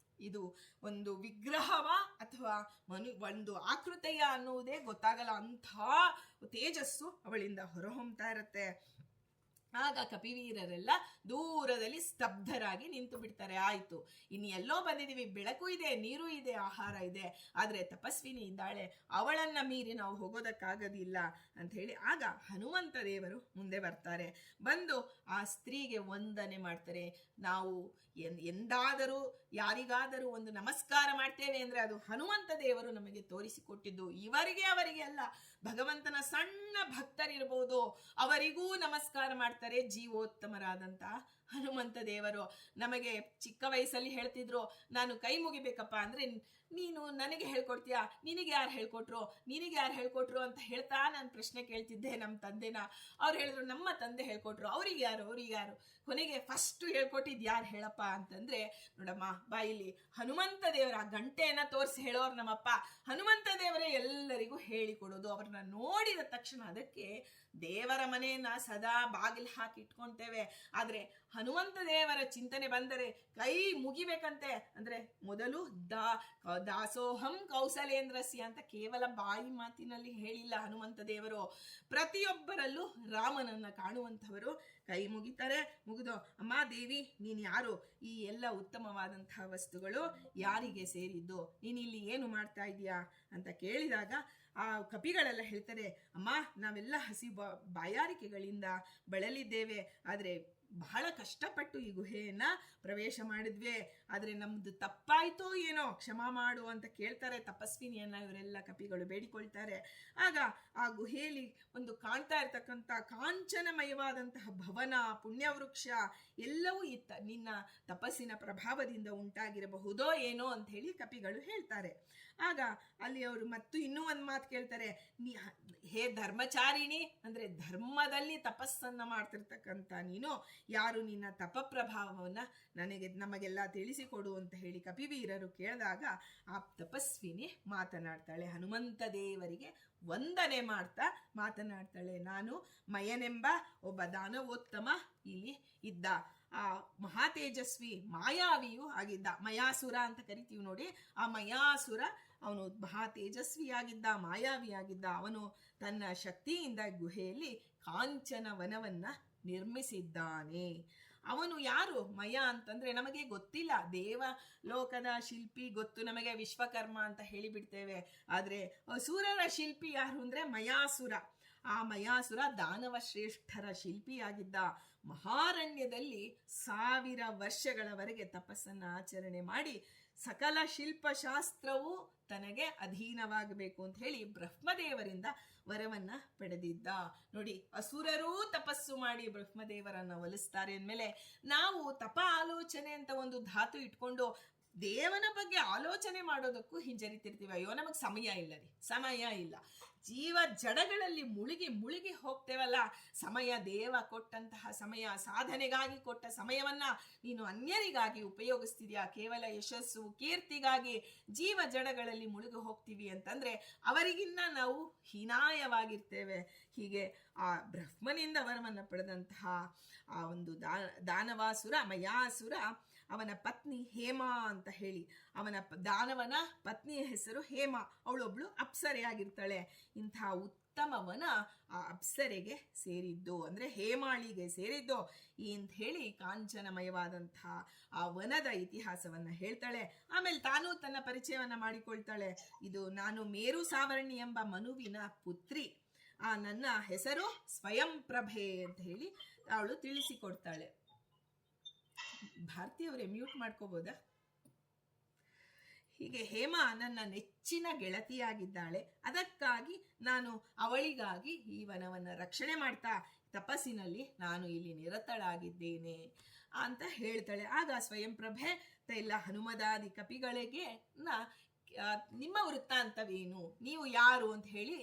ಇದು ಒಂದು ವಿಗ್ರಹವ ಅಥವಾ ಒಂದು ಆಕೃತಿಯ ಅನ್ನುವುದೇ ಗೊತ್ತಾಗಲ್ಲ, ಅಂಥ ತೇಜಸ್ಸು ಅವಳಿಂದ ಹೊರಹೊಮ್ತಾ ಇರುತ್ತೆ. ಆಗ ಕಪಿವೀರರೆಲ್ಲ ದೂರದಲ್ಲಿ ಸ್ತಬ್ಧರಾಗಿ ನಿಂತು ಬಿಡ್ತಾರೆ. ಆಯ್ತು, ಇನ್ನು ಎಲ್ಲೋ ಬಂದಿದೀವಿ, ಬೆಳಕು ಇದೆ, ನೀರು ಇದೆ, ಆಹಾರ ಇದೆ, ಆದ್ರೆ ತಪಸ್ವಿನಿ ಇದ್ದಾಳೆ, ಅವಳನ್ನ ಮೀರಿ ನಾವು ಹೋಗೋದಕ್ಕಾಗೋದಿಲ್ಲ ಅಂತ ಹೇಳಿ ಆಗ ಹನುಮಂತ ದೇವರು ಮುಂದೆ ಬರ್ತಾರೆ. ಬಂದು ಆ ಸ್ತ್ರೀಗೆ ವಂದನೆ ಮಾಡ್ತಾರೆ. ನಾವು ಎಂದಾದರೂ ಯಾರಿಗಾದರೂ ಒಂದು ನಮಸ್ಕಾರ ಮಾಡ್ತೇವೆ ಅಂದ್ರೆ ಅದು ಹನುಮಂತ ದೇವರು ನಮಗೆ ತೋರಿಸಿಕೊಟ್ಟಿದ್ದು. ಇವರಿಗೆ ಅವರಿಗೆ ಅಲ್ಲ, ಭಗವಂತನ ಸಣ್ಣ ಭಕ್ತರಿರ್ಬೋದು, ಅವರಿಗೂ ನಮಸ್ಕಾರ ಮಾಡ್ತಾರೆ ಜೀವೋತ್ತಮರಾದಂತ ಹನುಮಂತ ದೇವರು. ನಮಗೆ ಚಿಕ್ಕ ವಯಸ್ಸಲ್ಲಿ ಹೇಳ್ತಿದ್ರು, ನಾನು ಕೈ ಮುಗಿಬೇಕಪ್ಪ ಅಂದ್ರೆ ನೀನು ನನಗೆ ಹೇಳ್ಕೊಡ್ತೀಯಾ, ನಿನಗೆ ಯಾರು ಹೇಳ್ಕೊಟ್ರು ಅಂತ ಹೇಳ್ತಾ ನಾನು ಪ್ರಶ್ನೆ ಕೇಳ್ತಿದ್ದೆ ನಮ್ಮ ತಂದೆನ. ಅವ್ರು ಹೇಳಿದ್ರು ನಮ್ಮ ತಂದೆ ಹೇಳ್ಕೊಟ್ರು, ಅವ್ರಿಗೆ ಯಾರು ಕೊನೆಗೆ ಫಸ್ಟ್ ಹೇಳ್ಕೊಟ್ಟಿದ್ ಯಾರು ಹೇಳಪ್ಪ ಅಂತಂದ್ರೆ, ನೋಡಮ್ಮ ಬಾಯಿಲಿ ಹನುಮಂತ ದೇವರ ಗಂಟೆಯನ್ನ ತೋರಿಸಿ ಹೇಳೋರು ನಮ್ಮಪ್ಪ. ಹನುಮಂತ ದೇವರೇ ಎಲ್ಲರಿಗೂ ಹೇಳಿಕೊಡೋದು. ಅವ್ರನ್ನ ನೋಡಿದ ತಕ್ಷಣ, ಅದಕ್ಕೆ ದೇವರ ಮನೆಯನ್ನ ಸದಾ ಬಾಗಿಲು ಹಾಕಿ ಇಟ್ಕೊಳ್ತೇವೆ, ಆದ್ರೆ ಹನುಮಂತ ದೇವರ ಚಿಂತನೆ ಬಂದರೆ ಕೈ ಮುಗಿಬೇಕಂತೆ. ಅಂದ್ರೆ ಮೊದಲು ದಾಸೋಹಂ ಕೌಸಲೇಂದ್ರಸ್ಯ ಅಂತ ಕೇವಲ ಬಾಯಿ ಮಾತಿನಲ್ಲಿ ಹೇಳಿಲ್ಲ ಹನುಮಂತ ದೇವರು. ಪ್ರತಿಯೊಬ್ಬರಲ್ಲೂ ರಾಮನನ್ನ ಕಾಣುವಂಥವರು ಕೈ ಮುಗಿತಾರೆ. ಮುಗಿದು, ಅಮ್ಮ ದೇವಿ ನೀನ್ ಯಾರು, ಈ ಎಲ್ಲ ಉತ್ತಮವಾದಂತಹ ವಸ್ತುಗಳು ಯಾರಿಗೆ ಸೇರಿದ್ದು, ನೀನ್ ಇಲ್ಲಿ ಏನು ಮಾಡ್ತಾ ಇದೀಯಾ ಅಂತ ಕೇಳಿದಾಗ ಆ ಕಪಿಗಳೆಲ್ಲ ಹೇಳ್ತಾರೆ, ಅಮ್ಮ ನಾವೆಲ್ಲ ಹಸಿ ಬಾಯಾರಿಕೆಗಳಿಂದ ಬಳಲಿದ್ದೇವೆ, ಆದ್ರೆ ಬಹಳ ಕಷ್ಟಪಟ್ಟು ಈ ಗುಹೆಯನ್ನ ಪ್ರವೇಶ ಮಾಡಿದ್ವಿ, ಆದ್ರೆ ನಮ್ದು ತಪ್ಪಾಯ್ತೋ ಏನೋ ಕ್ಷಮಾ ಮಾಡು ಅಂತ ಕೇಳ್ತಾರೆ ತಪಸ್ವಿನಿಯನ್ನ. ಇವರೆಲ್ಲ ಕಪಿಗಳು ಬೇಡಿಕೊಳ್ತಾರೆ. ಆಗ ಆ ಗುಹೆಯಲ್ಲಿ ಒಂದು ಕಾಣ್ತಾ ಇರ್ತಕ್ಕಂಥ ಕಾಂಚನಮಯವಾದಂತಹ ಭವನ, ಪುಣ್ಯವೃಕ್ಷ ಎಲ್ಲವೂ ಇತ್ತ. ನಿನ್ನ ತಪಸ್ಸಿನ ಪ್ರಭಾವದಿಂದ ಉಂಟಾಗಿರಬಹುದೋ ಏನೋ ಅಂತ ಹೇಳಿ ಕಪಿಗಳು ಹೇಳ್ತಾರೆ. ಆಗ ಅಲ್ಲಿ ಅವರು ಮತ್ತು ಇನ್ನೂ ಒಂದು ಮಾತು ಕೇಳ್ತಾರೆ, ಹೇ ಧರ್ಮಚಾರಿಣಿ, ಅಂದ್ರೆ ಧರ್ಮದಲ್ಲಿ ತಪಸ್ಸನ್ನ ಮಾಡ್ತಿರ್ತಕ್ಕಂಥ ನೀನು ಯಾರು, ನಿನ್ನ ತಪ ಪ್ರಭಾವವನ್ನ ನಮಗೆಲ್ಲ ತಿಳಿಸಿಕೊಡು ಅಂತ ಹೇಳಿ ಕಪಿವೀರರು ಕೇಳಿದಾಗ ಆ ತಪಸ್ವಿನಿ ಮಾತನಾಡ್ತಾಳೆ. ಹನುಮಂತ ದೇವರಿಗೆ ವಂದನೆ ಮಾಡ್ತಾ ಮಾತನಾಡ್ತಾಳೆ, ನಾನು ಮಯನೆಂಬ ಒಬ್ಬ ದಾನವೋತ್ತಮ ಇಲ್ಲಿ ಇದ್ದ, ಆ ಮಹಾ ತೇಜಸ್ವಿ ಮಾಯಾವಿಯೂ ಆಗಿದ್ದ. ಮಯಾಸುರ ಅಂತ ಕರಿತೀವಿ ನೋಡಿ, ಆ ಮಯಾಸುರ ಅವನು ಮಹಾ ತೇಜಸ್ವಿಯಾಗಿದ್ದ, ಮಾಯಾವಿಯಾಗಿದ್ದ. ಅವನು ತನ್ನ ಶಕ್ತಿಯಿಂದ ಗುಹೆಯಲ್ಲಿ ಕಾಂಚನ ವನವನ್ನ ನಿರ್ಮಿಸಿದ್ದಾನೆ. ಅವನು ಯಾರು ಮಯ ಅಂತಂದ್ರೆ ನಮಗೆ ಗೊತ್ತಿಲ್ಲ, ದೇವ ಲೋಕದ ಶಿಲ್ಪಿ ಗೊತ್ತು ನಮಗೆ, ವಿಶ್ವಕರ್ಮ ಅಂತ ಹೇಳಿಬಿಡ್ತೇವೆ. ಆದ್ರೆ ಅಸುರರ ಶಿಲ್ಪಿ ಯಾರು ಅಂದ್ರೆ ಮಯಾಸುರ. ಆ ಮಯಾಸುರ ದಾನವ ಶ್ರೇಷ್ಠರ ಶಿಲ್ಪಿಯಾಗಿದ್ದ. ಮಹಾರಣ್ಯದಲ್ಲಿ 1000 ವರ್ಷಗಳವರೆಗೆ ತಪಸ್ಸನ್ನ ಆಚರಣೆ ಮಾಡಿ ಸಕಲ ಶಿಲ್ಪಶಾಸ್ತ್ರವು ತನಗೆ ಅಧೀನವಾಗಬೇಕು ಅಂತ ಹೇಳಿ ಬ್ರಹ್ಮದೇವರಿಂದ ವರವನ್ನ ಪಡೆದಿದ್ದ. ನೋಡಿ, ಅಸುರರೂ ತಪಸ್ಸು ಮಾಡಿ ಬ್ರಹ್ಮದೇವರನ್ನ ಒಲಿಸ್ತಾರೆ ಅಂದಮೇಲೆ ನಾವು ತಪ ಆಲೋಚನೆ ಅಂತ ಒಂದು ಧಾತು ಇಟ್ಕೊಂಡು ದೇವನ ಬಗ್ಗೆ ಆಲೋಚನೆ ಮಾಡೋದಕ್ಕೂ ಹಿಂಜರಿತಿರ್ತೀವಿ. ಅಯ್ಯೋ ನಮಗೆ ಸಮಯ ಇಲ್ಲ. ಜೀವ ಜಡಗಳಲ್ಲಿ ಮುಳುಗಿ ಹೋಗ್ತೇವಲ್ಲ, ಸಮಯ ದೇವ ಕೊಟ್ಟಂತಹ ಸಮಯ, ಸಾಧನೆಗಾಗಿ ಕೊಟ್ಟ ಸಮಯವನ್ನ ನೀನು ಅನ್ಯರಿಗಾಗಿ ಉಪಯೋಗಿಸ್ತಿದ್ಯಾ, ಕೇವಲ ಯಶಸ್ಸು ಕೀರ್ತಿಗಾಗಿ ಜೀವ ಜಡಗಳಲ್ಲಿ ಮುಳುಗಿ ಹೋಗ್ತೀವಿ ಅಂತಂದ್ರೆ ಅವರಿಗಿನ್ನ ನಾವು ಹೀನಾಯವಾಗಿರ್ತೇವೆ. ಹೀಗೆ ಆ ಬ್ರಹ್ಮನಿಂದ ವರವನ್ನು ಪಡೆದಂತಹ ಆ ಒಂದು ದಾನವಾಸುರ ಮಯಾಸುರ, ಅವನ ಪತ್ನಿ ಹೇಮಾ ಅಂತ ಹೇಳಿ, ದಾನವನ ಪತ್ನಿಯ ಹೆಸರು ಹೇಮ, ಅವಳೊಬ್ಳು ಅಪ್ಸರೆಯಾಗಿರ್ತಾಳೆ. ಇಂಥ ಉತ್ತಮವನ ಆ ಅಪ್ಸರೆಗೆ ಸೇರಿದ್ದು, ಅಂದ್ರೆ ಹೇಮಾಳಿಗೆ ಸೇರಿದ್ದು ಅಂತ ಹೇಳಿ ಕಾಂಚನಮಯವಾದಂತಹ ಆ ವನದ ಇತಿಹಾಸವನ್ನ ಹೇಳ್ತಾಳೆ. ಆಮೇಲೆ ತಾನು ತನ್ನ ಪರಿಚಯವನ್ನ ಮಾಡಿಕೊಳ್ತಾಳೆ. ಇದು ನಾನು ಮೇರು ಸಾವರ್ಣಿ ಎಂಬ ಮನುವಿನ ಪುತ್ರಿ, ನನ್ನ ಹೆಸರು ಸ್ವಯಂ ಪ್ರಭೆ ಅಂತ ಹೇಳಿ ಅವಳು ತಿಳಿಸಿಕೊಡ್ತಾಳೆ. ಭಾರತೀಯವರೇ ಮ್ಯೂಟ್ ಮಾಡ್ಕೋಬೋದಾ? ಹೀಗೆ ಹೇಮಾ ನನ್ನ ನೆಚ್ಚಿನ ಗೆಳತಿಯಾಗಿದ್ದಾಳೆ, ಅದಕ್ಕಾಗಿ ನಾನು ಅವಳಿಗಾಗಿ ಈ ವನವನ್ನು ರಕ್ಷಣೆ ಮಾಡ್ತಾ ತಪಸ್ಸಿನಲ್ಲಿ ನಾನು ಇಲ್ಲಿ ನಿರತಳಾಗಿದ್ದೇನೆ ಅಂತ ಹೇಳ್ತಾಳೆ. ಆಗ ಸ್ವಯಂ ಪ್ರಭೆ ಎಲ್ಲ ಹನುಮದಾದಿ ಕಪಿಗಳಿಗೆ ನಿಮ್ಮ ವೃತ್ತಾಂತವೇನು, ನೀವು ಯಾರು ಅಂತ ಹೇಳಿ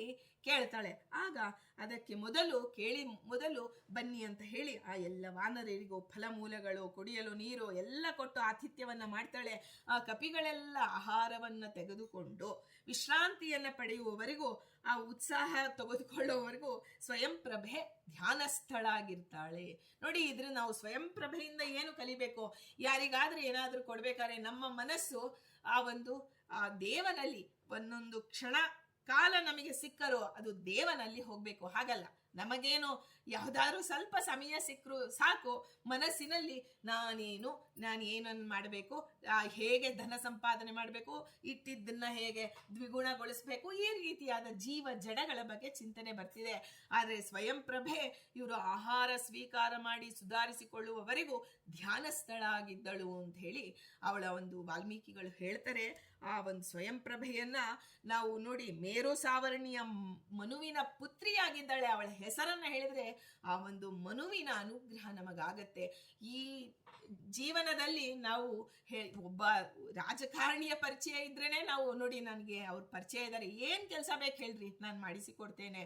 ಕೇಳ್ತಾಳೆ. ಆಗ ಅದಕ್ಕೆ ಮೊದಲು ಬನ್ನಿ ಅಂತ ಹೇಳಿ ಆ ಎಲ್ಲ ವಾನರರಿಗೂ ಫಲಮೂಲಗಳು, ಕುಡಿಯಲು ನೀರು ಎಲ್ಲ ಕೊಟ್ಟು ಆತಿಥ್ಯವನ್ನ ಮಾಡ್ತಾಳೆ. ಆ ಕಪಿಗಳೆಲ್ಲ ಆಹಾರವನ್ನ ತೆಗೆದುಕೊಂಡು ವಿಶ್ರಾಂತಿಯನ್ನ ಪಡೆಯುವವರೆಗೂ, ಆ ಉತ್ಸಾಹ ತೆಗೆದುಕೊಳ್ಳುವವರೆಗೂ ಸ್ವಯಂ ಪ್ರಭೆ ಧ್ಯಾನಸ್ಥಳಾಗಿರ್ತಾಳೆ. ನೋಡಿ, ಇದ್ರ ನಾವು ಸ್ವಯಂ ಪ್ರಭೆಯಿಂದ ಏನು ಕಲಿಬೇಕು? ಯಾರಿಗಾದ್ರೂ ಏನಾದ್ರೂ ಕೊಡ್ಬೇಕಾದ್ರೆ ನಮ್ಮ ಮನಸ್ಸು ಆ ದೇವನಲ್ಲಿ ಒಂದೊಂದು ಕ್ಷಣ ಕಾಲ ನಮಗೆ ಸಿಕ್ಕರೋ ಅದು ದೇವನಲ್ಲಿ ಹೋಗ್ಬೇಕು. ಹಾಗಲ್ಲ, ನಮಗೇನು ಯಾವ್ದಾದ್ರು ಸ್ವಲ್ಪ ಸಮಯ ಸಿಕ್ಕರು ಸಾಕು, ಮನಸ್ಸಿನಲ್ಲಿ ನಾನು ಏನನ್ನು ಮಾಡಬೇಕು, ಹೇಗೆ ಧನ ಸಂಪಾದನೆ ಮಾಡಬೇಕು, ಇಟ್ಟಿದ್ದನ್ನ ಹೇಗೆ ದ್ವಿಗುಣಗೊಳಿಸ್ಬೇಕು, ಈ ರೀತಿಯಾದ ಜೀವ ಜಡಗಳ ಬಗ್ಗೆ ಚಿಂತನೆ ಬರ್ತಿದೆ. ಆದರೆ ಸ್ವಯಂ ಪ್ರಭೆ ಇವರು ಆಹಾರ ಸ್ವೀಕಾರ ಮಾಡಿ ಸುಧಾರಿಸಿಕೊಳ್ಳುವವರೆಗೂ ಧ್ಯಾನಸ್ಥಳ ಆಗಿದ್ದಳು ಅಂತ ಹೇಳಿ ಅವಳ ವಾಲ್ಮೀಕಿಗಳು ಹೇಳ್ತಾರೆ. ಆ ಸ್ವಯಂ ಪ್ರಭೆಯನ್ನ ನಾವು ನೋಡಿ, ಮೇರು ಸಾವರ್ಣಿಯ ಮನುವಿನ ಪುತ್ರಿಯಾಗಿದ್ದಾಳೆ. ಅವಳ ಹೆಸರನ್ನ ಹೇಳಿದ್ರೆ ಆ ಮನುವಿನ ಅನುಗ್ರಹ ನಮಗಾಗತ್ತೆ. ಈ ಜೀವನದಲ್ಲಿ ನಾವು ಒಬ್ಬ ರಾಜಕಾರಣಿಯ ಪರಿಚಯ ಇದ್ರೇನೆ ನಾವು ನೋಡಿ, ನನಗೆ ಅವ್ರ ಪರಿಚಯ ಇದ್ದಾರೆ, ಏನ್ ಕೆಲಸ ಬೇಕು ಹೇಳ್ರಿ, ನಾನು ಮಾಡಿಸಿಕೊಡ್ತೇನೆ.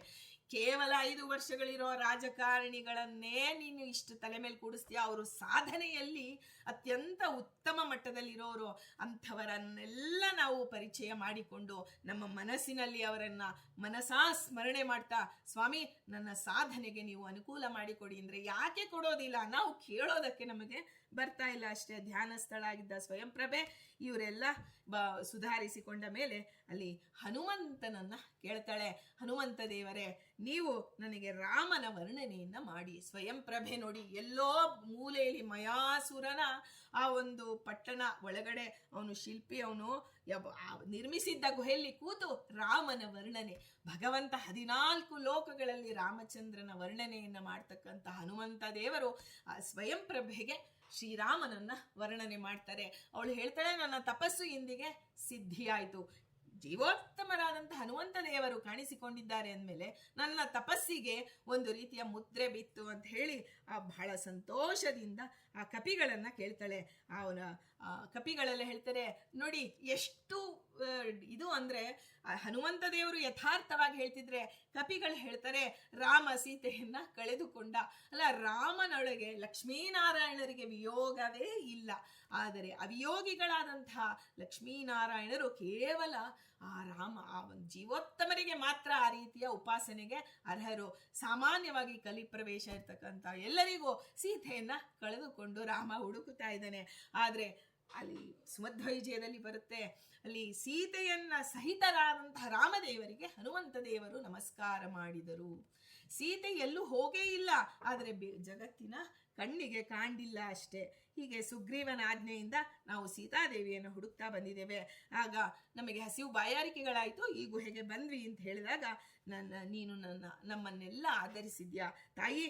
ಕೇವಲ 5 ವರ್ಷಗಳಿರೋ ರಾಜಕಾರಣಿಗಳನ್ನೇ ನೀನು ಇಷ್ಟು ತಲೆ ಮೇಲೆ ಕೂಡಿಸ್ತೀಯ, ಅವರು ಸಾಧನೆಯಲ್ಲಿ ಅತ್ಯಂತ ಉತ್ತಮ ಮಟ್ಟದಲ್ಲಿರೋರು. ಅಂಥವರನ್ನೆಲ್ಲ ನಾವು ಪರಿಚಯ ಮಾಡಿಕೊಂಡು ನಮ್ಮ ಮನಸ್ಸಿನಲ್ಲಿ ಅವರನ್ನ ಮನಸಾ ಸ್ಮರಣೆ ಮಾಡ್ತಾ, ಸ್ವಾಮಿ ನನ್ನ ಸಾಧನೆಗೆ ನೀವು ಅನುಕೂಲ ಮಾಡಿಕೊಡಿ ಅಂದ್ರೆ ಯಾಕೆ ಕೊಡೋದಿಲ್ಲ? ನಾವು ಕೇಳೋದಕ್ಕೆ ನಮಗೆ ಬರ್ತಾ ಇಲ್ಲ ಅಷ್ಟೇ. ಧ್ಯಾನ ಸ್ಥಳ ಆಗಿದ್ದ ಸ್ವಯಂ ಪ್ರಭೆ ಇವರೆಲ್ಲ ಸುಧಾರಿಸಿಕೊಂಡ ಮೇಲೆ ಅಲ್ಲಿ ಹನುಮಂತನನ್ನ ಕೇಳ್ತಾಳೆ. ಹನುಮಂತ ದೇವರೇ, ನೀವು ನನಗೆ ರಾಮನ ವರ್ಣನೆಯನ್ನ ಮಾಡಿ. ಸ್ವಯಂ ಪ್ರಭೆ ನೋಡಿ, ಎಲ್ಲೋ ಮೂಲೆಯಲ್ಲಿ ಮಯಾಸುರನ ಆ ಪಟ್ಟಣ ಒಳಗಡೆ ಅವನು ಶಿಲ್ಪಿ, ಅವನು ನಿರ್ಮಿಸಿದ್ದ ಗುಹೆಯಲ್ಲಿ ಕೂತು ರಾಮನ ವರ್ಣನೆ, ಭಗವಂತ 14 ಲೋಕಗಳಲ್ಲಿ ರಾಮಚಂದ್ರನ ವರ್ಣನೆಯನ್ನ ಮಾಡ್ತಕ್ಕಂಥ ಹನುಮಂತ ದೇವರು ಆ ಸ್ವಯಂ ಪ್ರಭೆಗೆ ಶ್ರೀರಾಮನನ್ನ ವರ್ಣನೆ ಮಾಡ್ತಾರೆ. ಅವಳು ಹೇಳ್ತಾಳೆ, ನನ್ನ ತಪಸ್ಸು ಇಂದಿಗೆ ಸಿದ್ಧಿಯಾಯಿತು. ಜೀವೋತ್ತಮರಾದಂತಹ ಹನುಮಂತ ದೇವರು ಕಾಣಿಸಿಕೊಂಡಿದ್ದಾರೆ ಅಂದಮೇಲೆ ನನ್ನ ತಪಸ್ಸಿಗೆ ಒಂದು ರೀತಿಯ ಮುದ್ರೆ ಬಿತ್ತು ಅಂತ ಹೇಳಿ ಬಹಳ ಸಂತೋಷದಿಂದ ಆ ಕಪಿಗಳನ್ನ ಕೇಳ್ತಾಳೆ. ಕಪಿಗಳೆಲ್ಲ ಹೇಳ್ತಾರೆ ನೋಡಿ, ಎಷ್ಟು ಇದು ಅಂದ್ರೆ ಹನುಮಂತ ದೇವರು ಯಥಾರ್ಥವಾಗಿ ಹೇಳ್ತಿದ್ರೆ ಕಪಿಗಳು ಹೇಳ್ತಾರೆ, ರಾಮ ಸೀತೆಯನ್ನ ಕಳೆದುಕೊಂಡ. ಅಲ್ಲ, ರಾಮನೊಳಗೆ ಲಕ್ಷ್ಮೀನಾರಾಯಣರಿಗೆ ವಿಯೋಗವೇ ಇಲ್ಲ. ಆದರೆ ಅವಿಯೋಗಿಗಳಾದಂತಹ ಲಕ್ಷ್ಮೀನಾರಾಯಣರು ಕೇವಲ ಆ ರಾಮ ಜೀವೋತ್ತಮರಿಗೆ ಮಾತ್ರ ಆ ರೀತಿಯ ಉಪಾಸನೆಗೆ ಅರ್ಹರು. ಸಾಮಾನ್ಯವಾಗಿ ಕಲಿಪ್ರವೇಶ ಇರ್ತಕ್ಕಂಥ ಎಲ್ಲರಿಗೂ ಸೀತೆಯನ್ನ ಕಳೆದುಕೊಂಡು ರಾಮ ಹುಡುಕುತ್ತಾ ಇದ್ದಾನೆ. ಆದ್ರೆ ಅಲ್ಲಿ ಸುಮಧ್ವವಿಜಯದಲ್ಲಿ ಬರುತ್ತೆ, ಅಲ್ಲಿ ಸೀತೆಯನ್ನ ಸಹಿತರಾದಂತಹ ರಾಮದೇವರಿಗೆ ಹನುಮಂತ ದೇವರು ನಮಸ್ಕಾರ ಮಾಡಿದರು. ಸೀತೆ ಎಲ್ಲೂ ಹೋಗೇ ಇಲ್ಲ, ಆದರೆ ಜಗತ್ತಿನ ಕಣ್ಣಿಗೆ ಕಾಣಿಲ್ಲ ಅಷ್ಟೇ. ಹೀಗೆ ಸುಗ್ರೀವನ ಆಜ್ಞೆಯಿಂದ ನಾವು ಸೀತಾದೇವಿಯನ್ನು ಹುಡುಕ್ತಾ ಬಂದಿದ್ದೇವೆ. ಆಗ ನಮಗೆ ಹಸಿವು ಬಾಯಾರಿಕೆಗಳಾಯಿತು, ಈ ಗುಹೆಗೆ ಬಂದ್ವಿ ಅಂತ ಹೇಳಿದಾಗ ನೀನು ನಮ್ಮನ್ನೆಲ್ಲ ಆಧರಿಸಿದ್ಯಾ ತಾಯಿ,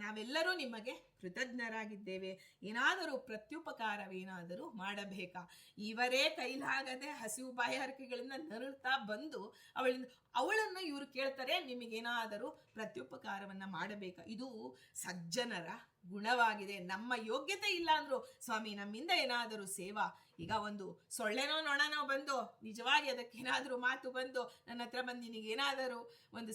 ನಾವೆಲ್ಲರೂ ನಿಮಗೆ ಕೃತಜ್ಞರಾಗಿದ್ದೇವೆ. ಏನಾದರೂ ಪ್ರತ್ಯುಪಕಾರವೇನಾದರೂ ಮಾಡಬೇಕಾ? ಇವರೇ ಕೈಲಾಗದೆ ಹಸಿವು ಬಾಯಾರಿಕೆಗಳಿಂದ ನರಳುತ್ತಾ ಬಂದು ಅವಳನ್ನು ಇವರು ಕೇಳ್ತಾರೆ, ನಿಮಗೇನಾದರೂ ಪ್ರತ್ಯುಪಕಾರವನ್ನ ಮಾಡಬೇಕಾ? ಇದು ಸಜ್ಜನರ ಗುಣವಾಗಿದೆ. ನಮ್ಮ ಯೋಗ್ಯತೆ ಇಲ್ಲ ಅಂದ್ರು ಸ್ವಾಮಿ ನಮ್ಮಿಂದ ಏನಾದರೂ ಸೇವಾ, ಈಗ ಸೊಳ್ಳೆನೋ ನೊಣನೋ ಬಂದು ನಿಜವಾಗಿ ಅದಕ್ಕೇನಾದರೂ ಮಾತು ಬಂದು ನನ್ನ ಹತ್ರ ಬಂದು ನಿನಗೇನಾದರೂ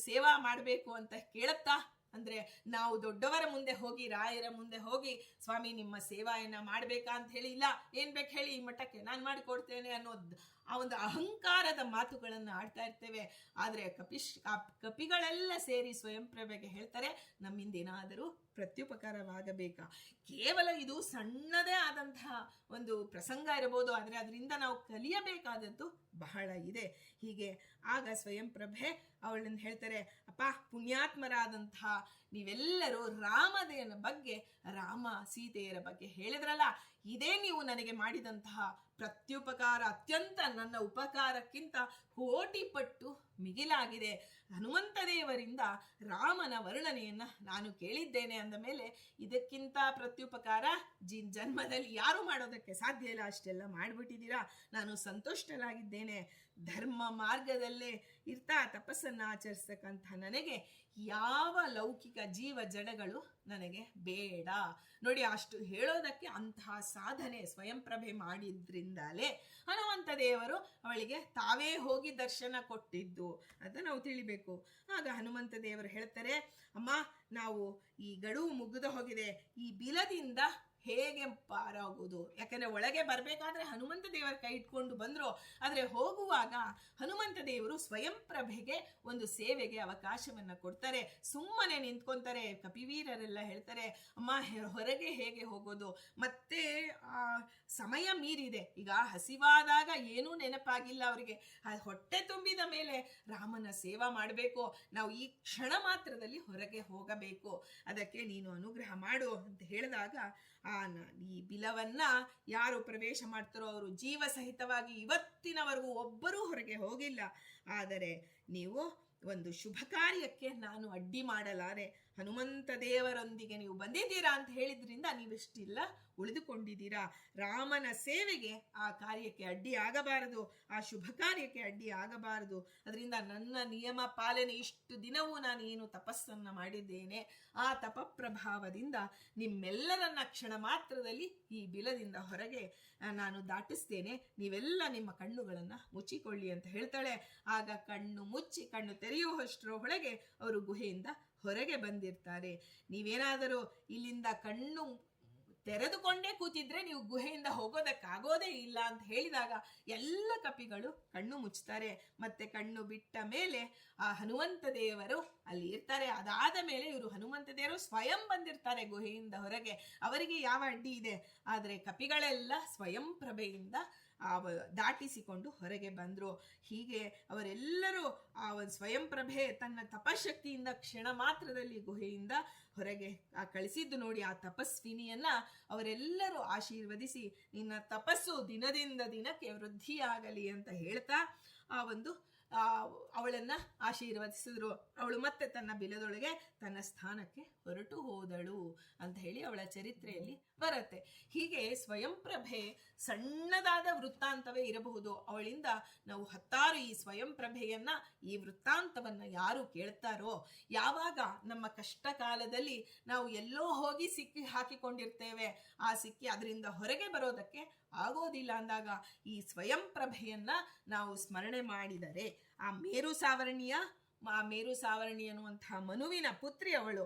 ಸೇವಾ ಮಾಡಬೇಕು ಅಂತ ಕೇಳುತ್ತಾ ಅಂದ್ರೆ ನಾವು ದೊಡ್ಡವರ ಮುಂದೆ ಹೋಗಿ, ರಾಯರ ಮುಂದೆ ಹೋಗಿ, ಸ್ವಾಮಿ ನಿಮ್ಮ ಸೇವಾಯನ್ನ ಮಾಡ್ಬೇಕಾ ಅಂತ ಹೇಳಿ, ಇಲ್ಲ ಏನ್ ಬೇಕು ಹೇಳಿ ಈ ಮಟ್ಟಕ್ಕೆ ನಾನು ಮಾಡಿಕೊಡ್ತೇನೆ ಅನ್ನೋದು ಆ ಅಹಂಕಾರದ ಮಾತುಗಳನ್ನು ಆಡ್ತಾ ಇರ್ತೇವೆ. ಆದ್ರೆ ಕಪಿಗಳೆಲ್ಲ ಸೇರಿ ಸ್ವಯಂ ಪ್ರಭೆಗೆ ಹೇಳ್ತಾರೆ, ನಮ್ಮಿಂದ ಏನಾದರೂ ಪ್ರತ್ಯುಪಕಾರವಾಗಬೇಕಾ? ಕೇವಲ ಇದು ಸಣ್ಣದೇ ಆದಂತಹ ಪ್ರಸಂಗ ಇರಬಹುದು, ಆದರೆ ಅದರಿಂದ ನಾವು ಕಲಿಯಬೇಕಾದದ್ದು ಬಹಳ ಇದೆ. ಹೀಗೆ ಆಗ ಸ್ವಯಂ ಪ್ರಭೆ ಅವಳನ್ನು ಹೇಳ್ತಾರೆ, ಅಪ್ಪ ಪುಣ್ಯಾತ್ಮರಾದಂತಹ ನೀವೆಲ್ಲರೂ ರಾಮದೇವನ ಬಗ್ಗೆ, ರಾಮ ಸೀತೆಯರ ಬಗ್ಗೆ ಹೇಳಿದ್ರಲ್ಲ, ಇದೇ ನೀವು ನನಗೆ ಮಾಡಿದಂತಹ ಪ್ರತ್ಯುಪಕಾರ. ಅತ್ಯಂತ ನನ್ನ ಉಪಕಾರಕ್ಕಿಂತ ಕೋಟಿ ಪಟ್ಟು ಮಿಗಿಲಾಗಿದೆ. ಹನುಮಂತ ದೇವರಿಂದ ರಾಮನ ವರ್ಣನೆಯನ್ನ ನಾನು ಕೇಳಿದ್ದೇನೆ ಅಂದ ಮೇಲೆ ಇದಕ್ಕಿಂತ ಪ್ರತ್ಯುಪಕಾರ ಜನ್ಮದಲ್ಲಿ ಯಾರು ಮಾಡೋದಕ್ಕೆ ಸಾಧ್ಯ ಇಲ್ಲ. ಅಷ್ಟೆಲ್ಲ ಮಾಡಿಬಿಟ್ಟಿದ್ದೀರಾ, ನಾನು ಸಂತುಷ್ಟನಾಗಿದ್ದೇನೆ. ಧರ್ಮ ಮಾರ್ಗದಲ್ಲೇ ಇರ್ತಾ ತಪಸ್ಸನ್ನ ಆಚರಿಸ್ತಕ್ಕಂಥ ನನಗೆ ಯಾವ ಲೌಕಿಕ ಜೀವ ಜಡಗಳು ನನಗೆ ಬೇಡ. ನೋಡಿ, ಅಷ್ಟು ಹೇಳೋದಕ್ಕೆ ಅಂತಹ ಸಾಧನೆ ಸ್ವಯಂ ಪ್ರಭೆ ಮಾಡಿದ್ರಿಂದಲೇ ಹನುಮಂತ ದೇವರು ಅವಳಿಗೆ ತಾವೇ ಹೋಗಿ ದರ್ಶನ ಕೊಟ್ಟಿದ್ದು ಹೋಯಿತು ಅಂತ ನಾವು ತಿಳಿಬೇಕು. ಆಗ ಹನುಮಂತ ದೇವರು ಹೇಳ್ತಾರೆ, ಅಮ್ಮ ನಾವು ಈ ಗಡುವು ಮುಗಿದು ಹೋಗಿದೆ, ಈ ಬಿಲದಿಂದ ಹೇಗೆ ಪಾರಾಗುವುದು? ಯಾಕಂದ್ರೆ ಒಳಗೆ ಬರಬೇಕಾದ್ರೆ ಹನುಮಂತ ದೇವರ ಕೈ ಇಟ್ಕೊಂಡು ಬಂದ್ರು, ಆದರೆ ಹೋಗುವಾಗ ಹನುಮಂತ ದೇವರು ಸ್ವಯಂ ಪ್ರಭೆಗೆ ಒಂದು ಸೇವೆಗೆ ಅವಕಾಶವನ್ನ ಕೊಡ್ತಾರೆ. ಸುಮ್ಮನೆ ನಿಂತ್ಕೊಂತಾರೆ. ಕಪಿವೀರರೆಲ್ಲ ಹೇಳ್ತಾರೆ, ಅಮ್ಮ ಹೊರಗೆ ಹೇಗೆ ಹೋಗೋದು? ಮತ್ತೆ ಸಮಯ ಮೀರಿದೆ, ಈಗ ಹಸಿವಾದಾಗ ಏನೂ ನೆನಪಾಗಿಲ್ಲ ಅವರಿಗೆ. ಹೊಟ್ಟೆ ತುಂಬಿದ ಮೇಲೆ ರಾಮನ ಸೇವಾ ಮಾಡಬೇಕು, ನಾವು ಈ ಕ್ಷಣ ಮಾತ್ರದಲ್ಲಿ ಹೊರಗೆ ಹೋಗಬೇಕು, ಅದಕ್ಕೆ ನೀನು ಅನುಗ್ರಹ ಮಾಡು ಅಂತ ಹೇಳಿದಾಗ ಈ ಬಿಲವನ್ನ ಯಾರು ಪ್ರವೇಶ ಮಾಡ್ತಾರೋ ಅವರು ಜೀವ ಸಹಿತವಾಗಿ ಇವತ್ತಿನವರೆಗೂ ಒಬ್ಬರೂ ಹೊರಗೆ ಹೋಗಿಲ್ಲ. ಆದರೆ ನೀವು ಒಂದು ಶುಭ ಕಾರ್ಯಕ್ಕೆ ನಾನು ಅಡ್ಡಿ ಮಾಡಲಾರೆ, ಹನುಮಂತ ದೇವರೊಂದಿಗೆ ನೀವು ಬಂದಿದ್ದೀರಾ ಅಂತ ಹೇಳಿದ್ರಿಂದ ನೀವೆಷ್ಟಿಲ್ಲ ಉಳಿದುಕೊಂಡಿದ್ದೀರಾ. ರಾಮನ ಸೇವೆಗೆ ಆ ಕಾರ್ಯಕ್ಕೆ ಅಡ್ಡಿ ಆಗಬಾರದು, ಆ ಶುಭ ಕಾರ್ಯಕ್ಕೆ ಅಡ್ಡಿ ಆಗಬಾರದು. ಅದರಿಂದ ನನ್ನ ನಿಯಮ ಪಾಲನೆ ಇಷ್ಟು ದಿನವೂ ನಾನು ಏನು ತಪಸ್ಸನ್ನ ಮಾಡಿದ್ದೇನೆ, ಆ ತಪಪ್ರಭಾವದಿಂದ ನಿಮ್ಮೆಲ್ಲರನ್ನ ಕ್ಷಣ ಮಾತ್ರದಲ್ಲಿ ಈ ಬಿಲದಿಂದ ಹೊರಗೆ ನಾನು ದಾಟಿಸ್ತೇನೆ, ನೀವೆಲ್ಲ ನಿಮ್ಮ ಕಣ್ಣುಗಳನ್ನು ಮುಚ್ಚಿಕೊಳ್ಳಿ ಅಂತ ಹೇಳ್ತಾಳೆ. ಆಗ ಕಣ್ಣು ಮುಚ್ಚಿ ಕಣ್ಣು ತೆರೆಯುವಷ್ಟರೊಳಗೆ ಅವರು ಗುಹೆಯಿಂದ ಹೊರಗೆ ಬಂದಿರ್ತಾರೆ. ನೀವೇನಾದರೂ ಇಲ್ಲಿಂದ ಕಣ್ಣು ತೆರೆದುಕೊಂಡೇ ಕೂತಿದ್ರೆ ನೀವು ಗುಹೆಯಿಂದ ಹೋಗೋದಕ್ಕಾಗೋದೇ ಇಲ್ಲ ಅಂತ ಹೇಳಿದಾಗ ಎಲ್ಲ ಕಪಿಗಳು ಕಣ್ಣು ಮುಚ್ತಾರೆ. ಮತ್ತೆ ಕಣ್ಣು ಬಿಟ್ಟ ಮೇಲೆ ಆ ಹನುಮಂತ ದೇವರು ಅಲ್ಲಿ ಇರ್ತಾರೆ. ಅದಾದ ಮೇಲೆ ಇವರು ಹನುಮಂತ ದೇವರು ಸ್ವಯಂ ಬಂದಿರ್ತಾರೆ ಗುಹೆಯಿಂದ ಹೊರಗೆ. ಅವರಿಗೆ ಯಾವ ಅಡ್ಡಿ ಇದೆ? ಆದರೆ ಕಪಿಗಳೆಲ್ಲ ಸ್ವಯಂ ಪ್ರಭೆಯಿಂದ ದಾಟಿಸಿಕೊಂಡು ಹೊರಗೆ ಬಂದರು. ಹೀಗೆ ಅವರೆಲ್ಲರೂ ಆ ಒಂದು ಸ್ವಯಂ ಪ್ರಭೆ ತನ್ನ ತಪಶಕ್ತಿಯಿಂದ ಕ್ಷಣ ಮಾತ್ರದಲ್ಲಿ ಗುಹೆಯಿಂದ ಹೊರಗೆ ಕಳಿಸಿದ್ದು ನೋಡಿ ಆ ತಪಸ್ವಿನಿಯನ್ನ ಅವರೆಲ್ಲರೂ ಆಶೀರ್ವದಿಸಿ ನಿನ್ನ ತಪಸ್ಸು ದಿನದಿಂದ ದಿನಕ್ಕೆ ವೃದ್ಧಿಯಾಗಲಿ ಅಂತ ಹೇಳ್ತಾ ಅವಳನ್ನ ಆಶೀರ್ವದಿಸಿದ್ರು. ಅವಳು ಮತ್ತೆ ತನ್ನ ಬಿಲದೊಳಗೆ ತನ್ನ ಸ್ಥಾನಕ್ಕೆ ಹೊರಟು ಹೋದಳು ಅಂತ ಹೇಳಿ ಅವಳ ಚರಿತ್ರೆಯಲ್ಲಿ ಬರುತ್ತೆ. ಹೀಗೆ ಸ್ವಯಂ ಪ್ರಭೆ ಸಣ್ಣದಾದ ವೃತ್ತಾಂತವೇ ಇರಬಹುದು, ಅವಳಿಂದ ನಾವು ಹತ್ತಾರು ಈ ಸ್ವಯಂ ಪ್ರಭೆಯನ್ನ ಈ ವೃತ್ತಾಂತವನ್ನ ಯಾರು ಕೇಳ್ತಾರೋ, ಯಾವಾಗ ನಮ್ಮ ಕಷ್ಟ ಕಾಲದಲ್ಲಿ ನಾವು ಎಲ್ಲೋ ಹೋಗಿ ಸಿಕ್ಕಿ ಹಾಕಿಕೊಂಡಿರ್ತೇವೆ, ಆ ಸಿಕ್ಕಿ ಅದರಿಂದ ಹೊರಗೆ ಬರೋದಕ್ಕೆ ಆಗೋದಿಲ್ಲ ಅಂದಾಗ ಈ ಸ್ವಯಂ ಪ್ರಭೆಯನ್ನ ನಾವು ಸ್ಮರಣೆ ಮಾಡಿದರೆ ಆ ಮೇರು ಸಾವರ್ಣಿ ಅನ್ನುವಂತಹ ಮನುವಿನ ಪುತ್ರಿ ಅವಳು.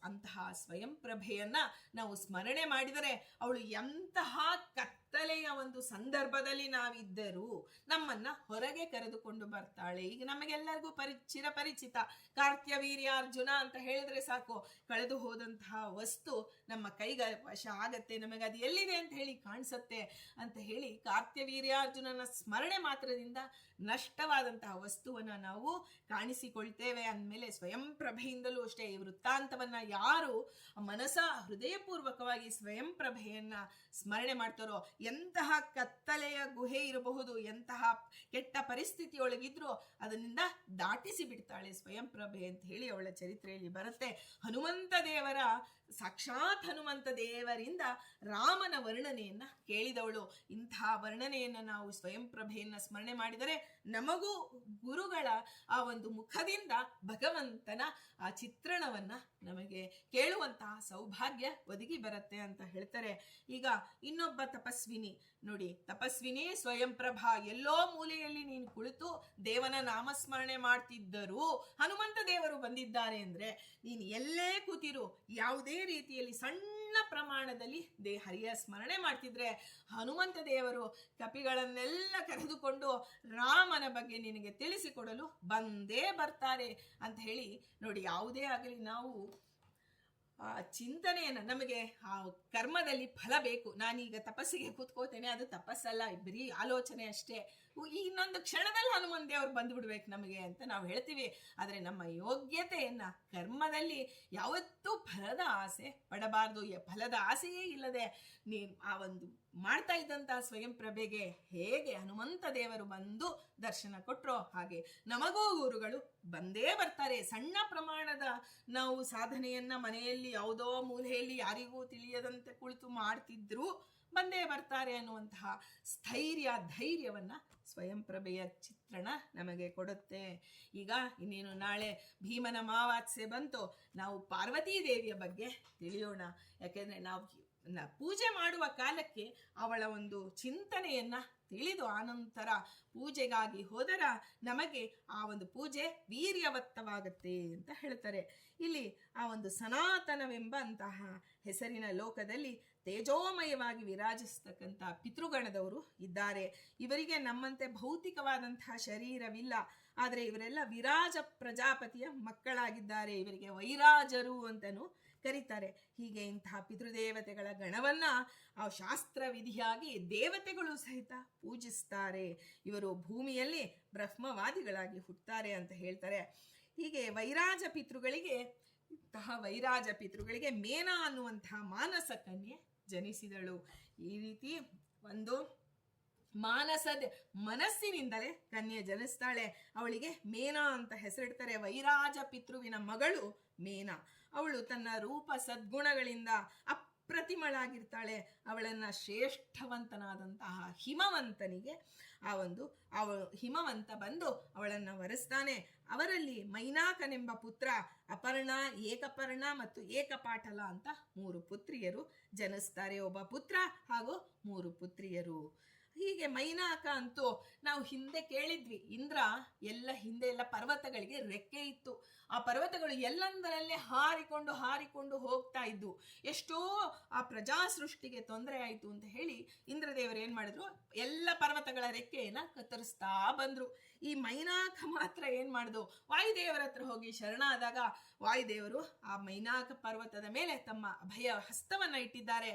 ಅಂತಹ ಸ್ವಯಂ ಪ್ರಭೆಯನ್ನ ನಾವು ಸ್ಮರಣೆ ಮಾಡಿದರೆ ಅವಳು ಎಂತಹ ಕತ್ತಲೆಯ ಒಂದು ಸಂದರ್ಭದಲ್ಲಿ ನಾವಿದ್ದರೂ ನಮ್ಮನ್ನ ಹೊರಗೆ ಕರೆದುಕೊಂಡು ಬರ್ತಾಳೆ. ಈಗ ನಮಗೆಲ್ಲರಿಗೂ ಚಿರಪರಿಚಿತ ಕಾರ್ತ್ಯವೀರ್ಯಾರ್ಜುನ ಅಂತ ಹೇಳಿದ್ರೆ ಸಾಕು, ಕಳೆದು ಹೋದಂತಹ ವಸ್ತು ನಮ್ಮ ಕೈಗೆ ವಶ ಆಗತ್ತೆ, ನಮಗೆ ಅದು ಎಲ್ಲಿದೆ ಅಂತ ಹೇಳಿ ಕಾಣಿಸತ್ತೆ ಅಂತ ಹೇಳಿ ಕಾರ್ತ್ಯವೀರ್ಯಾರ್ಜುನನ ಸ್ಮರಣೆ ಮಾತ್ರದಿಂದ ನಷ್ಟವಾದಂತಹ ವಸ್ತುವನ್ನ ನಾವು ಕಾಣಿಸಿಕೊಳ್ತೇವೆ. ಅಂದಮೇಲೆ ಸ್ವಯಂ ಪ್ರಭೆಯಿಂದಲೂ ಅಷ್ಟೇ ಈ ವೃತ್ತಾಂತವನ್ನ ಯಾರು ಹೃದಯಪೂರ್ವಕವಾಗಿ ಸ್ವಯಂ ಪ್ರಭೆಯನ್ನ ಸ್ಮರಣೆ ಮಾಡ್ತಾರೋ, ಎಂತಹ ಕತ್ತಲೆಯ ಗುಹೆ ಇರಬಹುದು, ಎಂತಹ ಕೆಟ್ಟ ಪರಿಸ್ಥಿತಿಯೊಳಗಿದ್ರು ಅದರಿಂದ ದಾಟಿಸಿ ಬಿಡ್ತಾಳೆ ಸ್ವಯಂ ಪ್ರಭೆ ಅಂತ ಹೇಳಿ ಅವಳ ಚರಿತ್ರೆಯಲ್ಲಿ ಬರುತ್ತೆ. ಸಾಕ್ಷಾತ್ ಹನುಮಂತ ದೇವರಿಂದ ರಾಮನ ವರ್ಣನೆಯನ್ನ ಕೇಳಿದವಳು. ಇಂತಹ ವರ್ಣನೆಯನ್ನ ನಾವು ಸ್ವಯಂ ಪ್ರಭೆಯನ್ನ ಸ್ಮರಣೆ ಮಾಡಿದರೆ ನಮಗೂ ಗುರುಗಳ ಆ ಒಂದು ಮುಖದಿಂದ ಭಗವಂತನ ಆ ಚಿತ್ರಣವನ್ನ ನಮಗೆ ಕೇಳುವಂತಹ ಸೌಭಾಗ್ಯ ಒದಗಿ ಬರುತ್ತೆ ಅಂತ ಹೇಳ್ತಾರೆ. ಈಗ ಇನ್ನೊಬ್ಬ ತಪಸ್ವಿನಿ ನೋಡಿ, ತಪಸ್ವಿನಿ ಸ್ವಯಂ ಪ್ರಭಾ, ಎಲ್ಲೋ ಮೂಲೆಯಲ್ಲಿ ನೀನು ಕುಳಿತು ದೇವನ ನಾಮಸ್ಮರಣೆ ಮಾಡ್ತಿದ್ದರೂ ಹನುಮಂತ ದೇವರು ಬಂದಿದ್ದಾರೆ ಅಂದ್ರೆ ನೀನು ಎಲ್ಲೇ ಕೂತಿರು, ಯಾವುದೇ ರೀತಿಯಲ್ಲಿ ಸಣ್ಣ ಪ್ರಮಾಣದಲ್ಲಿ ಹರಿಯ ಸ್ಮರಣೆ ಮಾಡ್ತಿದ್ರೆ ಹನುಮಂತ ದೇವರು ಕಪಿಗಳನ್ನೆಲ್ಲ ಕರೆದುಕೊಂಡು ರಾಮನ ಬಗ್ಗೆ ನಿನಗೆ ತಿಳಿಸಿಕೊಡಲು ಬಂದೇ ಬರ್ತಾರೆ ಅಂತ ಹೇಳಿ ನೋಡಿ. ಯಾವುದೇ ಆಗಲಿ ನಾವು ಆ ಚಿಂತನೆಯನ್ನ, ನಮಗೆ ಆ ಕರ್ಮದಲ್ಲಿ ಫಲ ಬೇಕು. ನಾನೀಗ ತಪಸ್ಸಿಗೆ ಕೂತ್ಕೋತೇನೆ, ಅದು ತಪಸ್ಸಲ್ಲ, ಬರೀ ಆಲೋಚನೆ ಅಷ್ಟೇ, ಇನ್ನೊಂದು ಕ್ಷಣದಲ್ಲಿ ಹನುಮಂತ ದೇವರು ಬಂದ್ಬಿಡ್ಬೇಕು ನಮಗೆ ಅಂತ ನಾವು ಹೇಳ್ತೀವಿ. ಆದರೆ ನಮ್ಮ ಯೋಗ್ಯತೆಯನ್ನ ಕರ್ಮದಲ್ಲಿ ಯಾವತ್ತೂ ಫಲದ ಆಸೆ ಪಡಬಾರ್ದು. ಫಲದ ಆಸೆಯೇ ಇಲ್ಲದೆ ಆ ಒಂದು ಮಾಡ್ತಾ ಇದ್ದಂತಹ ಸ್ವಯಂ ಪ್ರಭೆಗೆ ಹೇಗೆ ಹನುಮಂತ ದೇವರು ಬಂದು ದರ್ಶನ ಕೊಟ್ರೋ ಹಾಗೆ ನಮಗೂ ಗುರುಗಳು ಬಂದೇ ಬರ್ತಾರೆ. ಸಣ್ಣ ಪ್ರಮಾಣದ ನಾವು ಸಾಧನೆಯನ್ನ ಮನೆಯಲ್ಲಿ ಯಾವುದೋ ಮೂಲೆಯಲ್ಲಿ ಯಾರಿಗೂ ತಿಳಿಯದಂತೆ ಕುಳಿತು ಮಾಡ್ತಿದ್ರು ಬಂದೇ ಬರ್ತಾರೆ ಅನ್ನುವಂತಹ ಧೈರ್ಯವನ್ನ ಸ್ವಯಂ ಪ್ರಭೆಯ ಚಿತ್ರಣ ನಮಗೆ ಕೊಡುತ್ತೆ. ಈಗ ಇನ್ನೇನು ನಾಳೆ ಭೀಮನ ಅಮಾವಾಸ್ಯೆ ಬಂತು, ನಾವು ಪಾರ್ವತೀ ದೇವಿಯ ಬಗ್ಗೆ ತಿಳಿಯೋಣ. ಯಾಕೆಂದ್ರೆ ನಾವು ಪೂಜೆ ಮಾಡುವ ಕಾಲಕ್ಕೆ ಅವಳ ಒಂದು ಚಿಂತನೆಯನ್ನ ತಿಳಿದು ಆನಂತರ ಪೂಜೆಗಾಗಿ ಹೋದರ ನಮಗೆ ಆ ಒಂದು ಪೂಜೆ ವೀರ್ಯವತ್ತವಾಗುತ್ತೆ ಅಂತ ಹೇಳ್ತಾರೆ. ಇಲ್ಲಿ ಆ ಒಂದು ಸನಾತನವೆಂಬಂತಹ ಹೆಸರಿನ ಲೋಕದಲ್ಲಿ ತೇಜೋಮಯವಾಗಿ ವಿರಾಜಿಸ್ತಕ್ಕಂಥ ಪಿತೃಗಣದವರು ಇದ್ದಾರೆ. ಇವರಿಗೆ ನಮ್ಮಂತೆ ಭೌತಿಕವಾದಂತಹ ಶರೀರವಿಲ್ಲ, ಆದರೆ ಇವರೆಲ್ಲ ವಿರಾಜ ಪ್ರಜಾಪತಿಯ ಮಕ್ಕಳಾಗಿದ್ದಾರೆ. ಇವರಿಗೆ ವೈರಾಜರು ಅಂತಲೂ ಕರೀತಾರೆ. ಹೀಗೆ ಇಂತಹ ಪಿತೃದೇವತೆಗಳ ಗಣವನ್ನ ಆ ಶಾಸ್ತ್ರ ವಿಧಿಯಾಗಿ ದೇವತೆಗಳು ಸಹಿತ ಪೂಜಿಸ್ತಾರೆ. ಇವರು ಭೂಮಿಯಲ್ಲಿ ಬ್ರಹ್ಮವಾದಿಗಳಾಗಿ ಹುಟ್ಟುತ್ತಾರೆ ಅಂತ ಹೇಳ್ತಾರೆ. ಹೀಗೆ ವೈರಾಜ ಪಿತೃಗಳಿಗೆ ಮೇನಾ ಅನ್ನುವಂತಹ ಮಾನಸ ಕನ್ಯೆ ಜನಿಸಿದಳು. ಈ ರೀತಿ ಒಂದು ಮನಸ್ಸಿನಿಂದಲೇ ಕನ್ಯೆ ಜನಿಸ್ತಾಳೆ. ಅವಳಿಗೆ ಮೇನಾ ಅಂತ ಹೆಸರಿಡ್ತಾರೆ. ವೈರಾಜ ಪಿತೃವಿನ ಮಗಳು ಮೇನಾ. ಅವಳು ತನ್ನ ರೂಪ ಸದ್ಗುಣಗಳಿಂದ ಅಪ್ರತಿಮಳಾಗಿರ್ತಾಳೆ. ಅವಳನ್ನ ಶ್ರೇಷ್ಠವಂತನಾದಂತಹ ಹಿಮವಂತನಿಗೆ ಹಿಮವಂತ ಬಂದು ಅವಳನ್ನ ವರಿಸ್ತಾನೆ. ಅವರಲ್ಲಿ ಮೈನಾಕನೆಂಬ ಪುತ್ರ, ಅಪರ್ಣ, ಏಕಪರ್ಣ ಮತ್ತು ಏಕಪಾಟಲ ಅಂತ 3 ಪುತ್ರಿಯರು ಜನಿಸ್ತಾರೆ. ಒಬ್ಬ ಪುತ್ರ ಹಾಗೂ 3 ಪುತ್ರಿಯರು. ಹೀಗೆ ಮೈನಾಕ ಅಂತೂ ನಾವು ಹಿಂದೆ ಕೇಳಿದ್ವಿ, ಇಂದ್ರ ಹಿಂದೆ ಎಲ್ಲ ಪರ್ವತಗಳಿಗೆ ರೆಕ್ಕೆ ಇತ್ತು. ಆ ಪರ್ವತಗಳು ಎಲ್ಲಂದರಲ್ಲೇ ಹಾರಿಕೊಂಡು ಹೋಗ್ತಾ ಇದ್ವು. ಎಷ್ಟೋ ಆ ಪ್ರಜಾ ಸೃಷ್ಟಿಗೆ ತೊಂದರೆ ಆಯಿತು ಅಂತ ಹೇಳಿ ಇಂದ್ರದೇವರು ಏನ್ ಮಾಡಿದ್ರು, ಎಲ್ಲ ಪರ್ವತಗಳ ರೆಕ್ಕೆಯನ್ನ ಕತ್ತರಿಸ್ತಾ ಬಂದ್ರು. ಈ ಮೈನಾಕ ಮಾತ್ರ ಏನ್ ಮಾಡಿದ್ರು, ವಾಯುದೇವರ ಹತ್ರ ಹೋಗಿ ಶರಣಾದಾಗ ವಾಯುದೇವರು ಆ ಮೈನಾಕ ಪರ್ವತದ ಮೇಲೆ ತಮ್ಮ ಅಭಯ ಹಸ್ತವನ್ನ ಇಟ್ಟಿದ್ದಾರೆ.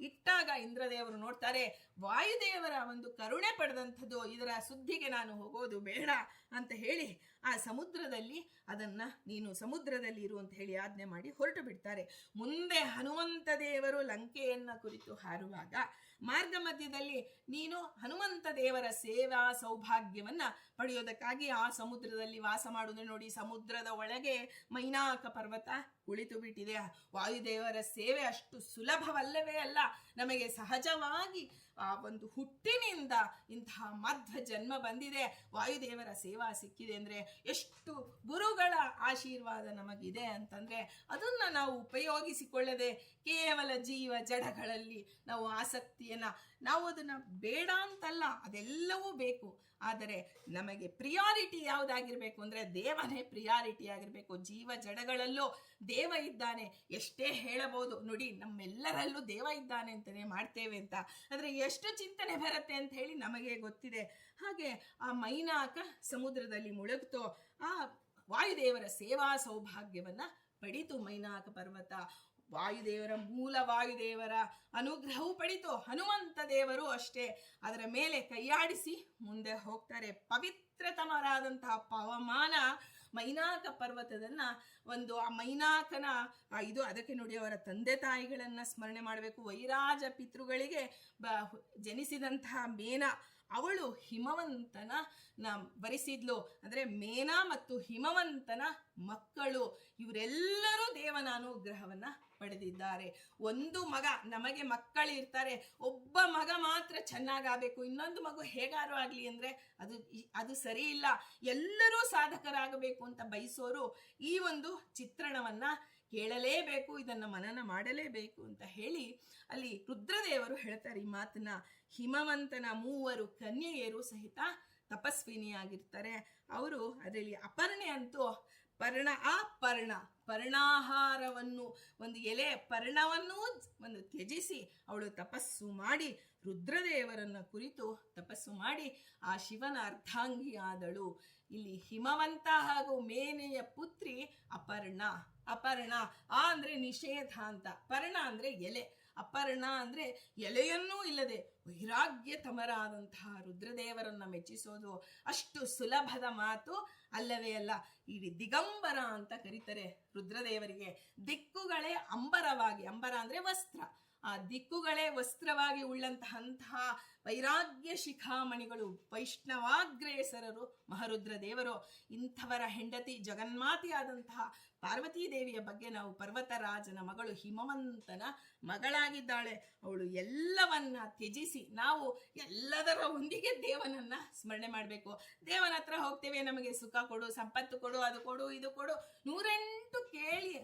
ಇಟ್ಟಾಗ ಇಂದ್ರದೇವರು ನೋಡ್ತಾರೆ, ವಾಯುದೇವರ ಒಂದು ಕರುಣೆ ಪಡೆದಂಥದ್ದು, ಇದರ ಸುದ್ದಿಗೆ ನಾನು ಹೋಗೋದು ಬೇಡ ಅಂತ ಹೇಳಿ ಆ ಸಮುದ್ರದಲ್ಲಿ ಅದನ್ನ ನೀನು ಸಮುದ್ರದಲ್ಲಿ ಇರು ಅಂತ ಹೇಳಿ ಆಜ್ಞೆ ಮಾಡಿ ಹೊರಟು ಬಿಡ್ತಾರೆ. ಮುಂದೆ ಹನುಮಂತ ದೇವರು ಲಂಕೆಯನ್ನ ಕುರಿತು ಹಾರುವಾಗ ಮಾರ್ಗ ಮಧ್ಯದಲ್ಲಿ ನೀನು ಹನುಮಂತ ದೇವರ ಸೇವಾ ಸೌಭಾಗ್ಯವನ್ನ ಪಡೆಯೋದಕ್ಕಾಗಿ ಆ ಸಮುದ್ರದಲ್ಲಿ ವಾಸ ಮಾಡುವುದು. ನೋಡಿ, ಸಮುದ್ರದ ಒಳಗೆ ಮೈನಾಕ ಪರ್ವತ ಕುಳಿತು ಬಿಟ್ಟಿದೆ. ವಾಯುದೇವರ ಸೇವೆ ಅಷ್ಟು ಸುಲಭವಲ್ಲವೇ ಅಲ್ಲ. ನಮಗೆ ಸಹಜವಾಗಿ ಆ ಒಂದು ಹುಟ್ಟಿನಿಂದ ಇಂತಹ ಮಧ್ವ ಜನ್ಮ ಬಂದಿದೆ, ವಾಯುದೇವರ ಸೇವಾ ಸಿಕ್ಕಿದೆ ಅಂದ್ರೆ ಎಷ್ಟು ಗುರುಗಳ ಆಶೀರ್ವಾದ ನಮಗಿದೆ ಅಂತಂದ್ರೆ ಅದನ್ನ ನಾವು ಉಪಯೋಗಿಸಿಕೊಳ್ಳದೆ ಕೇವಲ ಜೀವ ಜಡಗಳಲ್ಲಿ ನಾವು ನಾವು ಅದನ್ನ ಬೇಡ ಅಂತಲ್ಲ, ಅದೆಲ್ಲವೂ ಬೇಕು. ಆದರೆ ನಮಗೆ ಪ್ರಿಯಾರಿಟಿ ಯಾವುದಾಗಿರ್ಬೇಕು ಅಂದ್ರೆ ದೇವನೇ ಪ್ರಿಯಾರಿಟಿ ಆಗಿರ್ಬೇಕು. ಜೀವ ಜಡಗಳಲ್ಲೂ ದೇವ ಇದ್ದಾನೆ. ಎಷ್ಟೇ ಹೇಳಬಹುದು, ನೋಡಿ ನಮ್ಮೆಲ್ಲರಲ್ಲೂ ದೇವ ಇದ್ದಾನೆ ಅಂತಾನೆ ಮಾಡ್ತೇವೆ ಅಂತ, ಆದ್ರೆ ಎಷ್ಟು ಚಿಂತನೆ ಬರುತ್ತೆ ಅಂತ ಹೇಳಿ ನಮಗೆ ಗೊತ್ತಿದೆ. ಹಾಗೆ ಆ ಮೈನಾಕ ಸಮುದ್ರದಲ್ಲಿ ಮುಳುಗ್ತೋ ಆ ವಾಯುದೇವರ ಸೇವಾ ಸೌಭಾಗ್ಯವನ್ನ ಪಡಿತು ಮೈನಾಕ ಪರ್ವತ. ವಾಯುದೇವರ ಅನುಗ್ರಹವು ಪಡಿತು. ಹನುಮಂತ ದೇವರು ಅಷ್ಟೇ ಅದರ ಮೇಲೆ ಕೈಯಾಡಿಸಿ ಮುಂದೆ ಹೋಗ್ತಾರೆ. ಪವಿತ್ರತಮರಾದಂತಹ ಪವಮಾನ ಮೈನಾಕ ಪರ್ವತದನ್ನ ಆ ಮೈನಾಕನ ಅದಕ್ಕೆ ನೋಡಿ, ಅವರ ತಂದೆ ತಾಯಿಗಳನ್ನ ಸ್ಮರಣೆ ಮಾಡಬೇಕು. ವೈರಾಜ ಪಿತೃಗಳಿಗೆ ಜನಿಸಿದಂತಹ ಮೇನಾ, ಅವಳು ಹಿಮವಂತನ ವರಿಸಿದ್ಲು. ಅಂದ್ರೆ ಮೇನಾ ಮತ್ತು ಹಿಮವಂತನ ಮಕ್ಕಳು ಇವರೆಲ್ಲರೂ ದೇವನ ಅನುಗ್ರಹವನ್ನ ಪಡೆದಿದ್ದಾರೆ. ಒಂದು ಮಗ, ನಮಗೆ ಮಕ್ಕಳಿರ್ತಾರೆ, ಒಬ್ಬ ಮಗ ಮಾತ್ರ ಚೆನ್ನಾಗಾಗಬೇಕು, ಇನ್ನೊಂದು ಮಗು ಹೇಗಾರು ಆಗ್ಲಿ ಅಂದ್ರೆ ಅದು ಸರಿ ಇಲ್ಲ. ಎಲ್ಲರೂ ಸಾಧಕರಾಗಬೇಕು ಅಂತ ಬಯಸೋರು ಈ ಒಂದು ಚಿತ್ರಣವನ್ನ ಕೇಳಲೇಬೇಕು, ಇದನ್ನ ಮನನ ಮಾಡಲೇಬೇಕು ಅಂತ ಹೇಳಿ ಅಲ್ಲಿ ರುದ್ರದೇವರು ಹೇಳ್ತಾರೆ ಈ ಮಾತನ್ನ. ಹಿಮವಂತನ 3 ಕನ್ಯೆಯರು ಸಹಿತ ತಪಸ್ವಿನಿಯಾಗಿರ್ತಾರೆ. ಅವರು ಅದರಲ್ಲಿ ಅಪರ್ಣೆ ಅಂತೂ ಪರ್ಣಾಹಾರವನ್ನು ಒಂದು ಎಲೆ ಪರ್ಣವನ್ನು ತ್ಯಜಿಸಿ ಅವಳು ತಪಸ್ಸು ಮಾಡಿ ರುದ್ರದೇವರನ್ನ ಕುರಿತು ತಪಸ್ಸು ಮಾಡಿ ಆ ಶಿವನ ಅರ್ಧಾಂಗಿ ಆದಳು. ಇಲ್ಲಿ ಹಿಮವಂತ ಹಾಗೂ ಮೇನೆಯ ಪುತ್ರಿ ಅಪರ್ಣ. ಅಂದ್ರೆ ನಿಷೇಧ ಅಂತ, ಪರ್ಣ ಅಂದ್ರೆ ಎಲೆ, ಅಪರ್ಣ ಅಂದ್ರೆ ಎಲೆಯನ್ನೂ ಇಲ್ಲದೆ ವೈರಾಗ್ಯ ತಮರಾದಂತಹ ರುದ್ರದೇವರನ್ನ ಮೆಚ್ಚಿಸೋದು ಅಷ್ಟು ಸುಲಭದ ಮಾತು ಅಲ್ಲವೇ ಅಲ್ಲ. ಇಡೀ ದಿಗಂಬರ ಅಂತ ಕರೀತಾರೆ ರುದ್ರದೇವರಿಗೆ. ದಿಕ್ಕುಗಳೇ ಅಂಬರ ಅಂದ್ರೆ ವಸ್ತ್ರ, ಆ ದಿಕ್ಕುಗಳೇ ವಸ್ತ್ರವಾಗಿ ಉಳ್ಳಂತಹ ವೈರಾಗ್ಯ ಶಿಖಾಮಣಿಗಳು ವೈಷ್ಣವಾಗ್ರೇಸರರು ಮಹಾರುದ್ರ ದೇವರು. ಇಂಥವರ ಹೆಂಡತಿ ಜಗನ್ಮಾತೆಯಾದಂತಹ ಪಾರ್ವತೀ ದೇವಿಯ ಬಗ್ಗೆ ನಾವು ಪರ್ವತರಾಜನ ಮಗಳು ಹಿಮವಂತನ ಮಗಳಾಗಿದ್ದಾಳೆ. ಅವಳು ಎಲ್ಲವನ್ನ ತ್ಯಜಿಸಿ ನಾವು ಎಲ್ಲದರ ಒಂದಿಗೆ ದೇವನನ್ನ ಸ್ಮರಣೆ ಮಾಡಬೇಕು. ದೇವನ ಹತ್ರ ಹೋಗ್ತೇವೆ, ನಮಗೆ ಸುಖ ಕೊಡು, ಸಂಪತ್ತು ಕೊಡು, ಅದು ಕೊಡು, ಇದು ಕೊಡು, 108 ಕೇಳಿ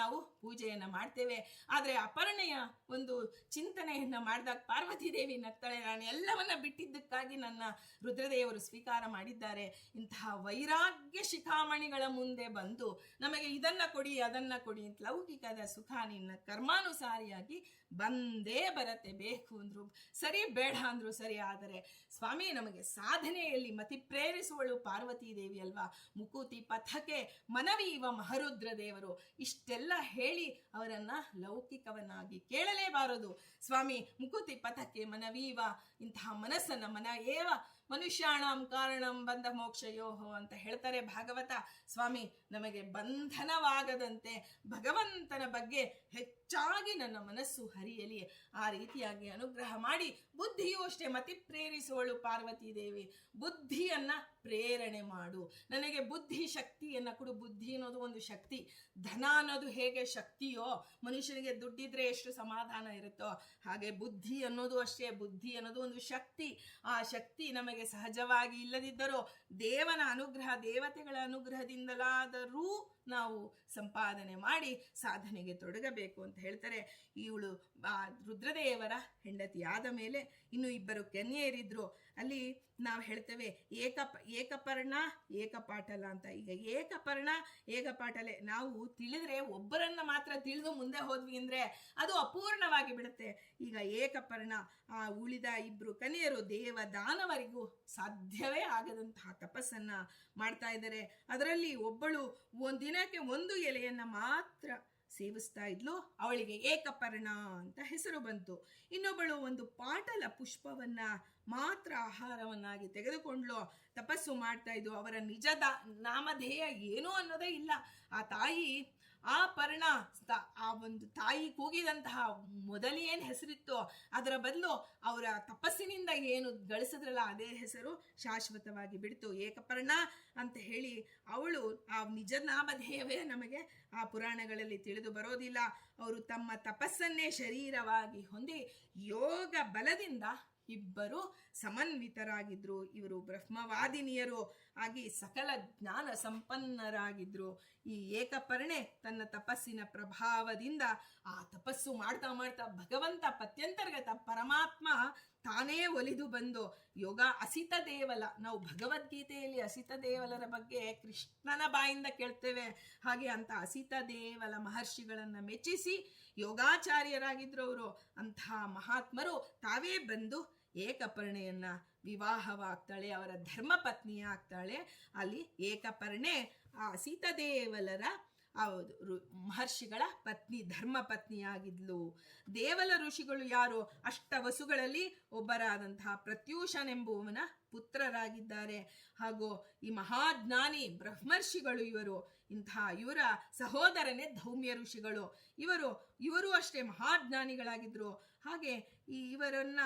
ನಾವು ಪೂಜೆಯನ್ನು ಮಾಡ್ತೇವೆ. ಆದರೆ ಅಪರ್ಣೆಯ ಒಂದು ಚಿಂತನೆಯನ್ನು ಮಾಡಿದಾಗ ಪಾರ್ವತಿ ದೇವಿ ನಗ್ತಾಳೆ, ನಾನು ಎಲ್ಲವನ್ನ ಬಿಟ್ಟಿದ್ದಕ್ಕಾಗಿ ನನ್ನ ರುದ್ರದೇವರು ಸ್ವೀಕಾರ ಮಾಡಿದ್ದಾರೆ. ಇಂತಹ ವೈರಾಗ್ಯ ಶಿಖಾಮಣಿಗಳ ಮುಂದೆ ಬಂದು ನಮಗೆ ಇದನ್ನ ಕೊಡಿ ಅದನ್ನ ಕೊಡಿ ಅಂತ ಲೌಕಿಕದ ಸುಖ ನಿನ್ನ ಕರ್ಮಾನುಸಾರಿಯಾಗಿ ಬಂದೇ ಬರತ್ತೆ, ಬೇಕು ಅಂದ್ರು ಸರಿ ಬೇಡ ಅಂದ್ರು ಸರಿ. ಆದರೆ ಸ್ವಾಮಿ ನಮಗೆ ಸಾಧನೆಯಲ್ಲಿ ಮತಿ ಪ್ರೇರಿಸುವಳು ಪಾರ್ವತಿ ದೇವಿ ಅಲ್ವಾ. ಮುಕುತಿ ಪಥಕ್ಕೆ ಮನವೀವ ಮಹರುದ್ರ ದೇವರು ಇಷ್ಟೆಲ್ಲ ಹೇಳಿ ಅವರನ್ನ ಲೌಕಿಕವನ್ನಾಗಿ ಕೇಳಲೇಬಾರದು. ಸ್ವಾಮಿ ಮುಕುತಿ ಪಥಕ್ಕೆ ಮನವೀವ, ಇಂತಹ ಮನಸ್ಸನ್ನ ಮನ ಏವ ಮನುಷ್ಯಾಣಂ ಕಾರಣಂ ಬಂಧ ಮೋಕ್ಷಯೋಹೋ ಅಂತ ಹೇಳ್ತಾರೆ ಭಾಗವತ. ಸ್ವಾಮಿ ನಮಗೆ ಬಂಧನವಾಗದಂತೆ ಭಗವಂತನ ಬಗ್ಗೆ ಹೆಚ್ಚಾಗಿ ನನ್ನ ಮನಸ್ಸು ಹರಿಯಲಿ, ಆ ರೀತಿಯಾಗಿ ಅನುಗ್ರಹ ಮಾಡಿ. ಬುದ್ಧಿಯೂ ಅಷ್ಟೇ ಮತಿ ಪ್ರೇರಿಸುವಳು ಪಾರ್ವತಿ ದೇವಿ. ಬುದ್ಧಿಯನ್ನ ಪ್ರೇರಣೆ ಮಾಡು, ನನಗೆ ಬುದ್ಧಿ ಶಕ್ತಿಯನ್ನ ಕೊಡು. ಬುದ್ಧಿ ಅನ್ನೋದು ಒಂದು ಶಕ್ತಿ. ಧನ ಅನ್ನೋದು ಹೇಗೆ ಶಕ್ತಿಯೋ, ಮನುಷ್ಯನಿಗೆ ದುಡ್ಡಿದ್ರೆ ಎಷ್ಟು ಸಮಾಧಾನ ಇರುತ್ತೋ ಹಾಗೆ ಬುದ್ಧಿ ಅನ್ನೋದು ಅಷ್ಟೇ. ಬುದ್ಧಿ ಅನ್ನೋದು ಒಂದು ಶಕ್ತಿ. ಆ ಶಕ್ತಿ ನಮಗೆ ಸಹಜವಾಗಿ ಇಲ್ಲದಿದ್ದರೂ ದೇವನ ಅನುಗ್ರಹ, ದೇವತೆಗಳ ಅನುಗ್ರಹದಿಂದಲಾದರೂ ನಾವು ಸಂಪಾದನೆ ಮಾಡಿ ಸಾಧನೆಗೆ ತೊಡಗಬೇಕು ಅಂತ ಹೇಳ್ತಾರೆ. ಇವಳು ರುದ್ರದೇವರ ಹೆಂಡತಿಯಾದ ಮೇಲೆ ಇನ್ನು ಇಬ್ಬರು ಕನ್ಯೆಯರಿದ್ರು. ಅಲ್ಲಿ ನಾವು ಹೇಳ್ತೇವೆ ಏಕಪರ್ಣ ಏಕಪಾಟಲ ಅಂತ. ಈಗ ಏಕಪರ್ಣ ಏಕಪಾಟಲೆ ನಾವು ತಿಳಿದ್ರೆ ಒಬ್ಬರನ್ನ ಮಾತ್ರ ತಿಳಿದು ಮುಂದೆ ಹೋದ್ವಿ ಅಂದ್ರೆ ಅದು ಅಪೂರ್ಣವಾಗಿ ಬಿಡುತ್ತೆ. ಈಗ ಏಕಪರ್ಣ, ಆ ಉಳಿದ ಇಬ್ರು ಕನ್ಯೆಯರು ದೇವದಾನವರಿಗೂ ಸಾಧ್ಯವೇ ಆಗದಂತಹ ತಪಸ್ಸನ್ನ ಮಾಡ್ತಾ ಇದ್ದಾರೆ. ಅದರಲ್ಲಿ ಒಬ್ಬಳು ದಿನಕ್ಕೆ ಒಂದು ಎಲೆಯನ್ನ ಮಾತ್ರ ಸೇವಿಸ್ತಾ ಇದ್ಲು, ಅವಳಿಗೆ ಏಕಪರ್ಣ ಅಂತ ಹೆಸರು ಬಂತು. ಇನ್ನೊಬ್ಬಳು ಒಂದು ಪಾಟಲ ಪುಷ್ಪವನ್ನ ಮಾತ್ರ ಆಹಾರವನ್ನಾಗಿ ತೆಗೆದುಕೊಂಡ್ಲು, ತಪಸ್ಸು ಮಾಡ್ತಾ ಇದ್ದು. ಅವರ ನಿಜದ ನಾಮಧೇಯ ಏನೂ ಅನ್ನೋದೇ ಇಲ್ಲ. ಆ ತಾಯಿ ಆ ಪರ್ಣ, ಆ ಒಂದು ತಾಯಿ ಕೂಗಿದಂತಹ ಮೊದಲೇನು ಹೆಸರಿತ್ತೋ ಅದರ ಬದಲು ಅವರ ತಪಸ್ಸಿನಿಂದ ಏನು ಗಳಿಸಿದ್ರಲ್ಲ ಅದೇ ಹೆಸರು ಶಾಶ್ವತವಾಗಿ ಬಿಡ್ತು, ಏಕಪರ್ಣ ಅಂತ ಹೇಳಿ. ಅವಳು ಆ ನಿಜ ನಾಮಧೇಯವೇ ನಮಗೆ ಆ ಪುರಾಣಗಳಲ್ಲಿ ತಿಳಿದು ಬರೋದಿಲ್ಲ. ಅವರು ತಮ್ಮ ತಪಸ್ಸನ್ನೇ ಶರೀರವಾಗಿ ಹೊಂದಿ ಯೋಗ ಬಲದಿಂದ ಇಬ್ಬರು ಸಮನ್ವಿತರಾಗಿದ್ರು. ಇವರು ಬ್ರಹ್ಮವಾದಿನಿಯರು ಆಗಿ ಸಕಲ ಜ್ಞಾನ ಸಂಪನ್ನರಾಗಿದ್ರು. ಈ ಏಕಪರ್ಣೆ ತನ್ನ ತಪಸ್ಸಿನ ಪ್ರಭಾವದಿಂದ ಆ ತಪಸ್ಸು ಮಾಡ್ತಾ ಮಾಡ್ತಾ ಭಗವಂತ ಪತ್ಯಂತರ್ಗತ ಪರಮಾತ್ಮ ತಾನೇ ಒಲಿದು ಬಂದು ಯೋಗ ಅಸಿತ ದೇವಲ, ನಾವು ಭಗವದ್ಗೀತೆಯಲ್ಲಿ ಅಸಿತ ದೇವಲರ ಬಗ್ಗೆ ಕೃಷ್ಣನ ಬಾಯಿಂದ ಕೇಳ್ತೇವೆ. ಹಾಗೆ ಅಂತ ಅಸಿತ ದೇವಲ ಮಹರ್ಷಿಗಳನ್ನ ಮೆಚ್ಚಿಸಿ ಯೋಗಾಚಾರ್ಯರಾಗಿದ್ರು ಅವರು. ಅಂತಹ ಮಹಾತ್ಮರು ತಾವೇ ಬಂದು ಏಕಪರ್ಣೆಯನ್ನ ವಿವಾಹವಾಗ್ತಾಳೆ, ಅವರ ಧರ್ಮಪತ್ನಿ ಆಗ್ತಾಳೆ. ಅಲ್ಲಿ ಏಕಪರ್ಣೆ ಆ ಸೀತಾದೇವಲರ ಮಹರ್ಷಿಗಳ ಪತ್ನಿ, ಧರ್ಮ ಪತ್ನಿಯಾಗಿದ್ಲು. ದೇವಲ ಋಷಿಗಳು ಯಾರು? ಅಷ್ಟವಸುಗಳಲ್ಲಿ ಒಬ್ಬರಾದಂತಹ ಪ್ರತ್ಯೂಷನೆಂಬುವನ ಪುತ್ರರಾಗಿದ್ದಾರೆ. ಹಾಗೂ ಈ ಮಹಾಜ್ಞಾನಿ ಬ್ರಹ್ಮರ್ಷಿಗಳು ಇವರು. ಇವರ ಸಹೋದರನೇ ಧೌಮ್ಯ ಋಷಿಗಳು. ಇವರು ಅಷ್ಟೇ ಮಹಾಜ್ಞಾನಿಗಳಾಗಿದ್ರು. ಹಾಗೆ ಇವರನ್ನ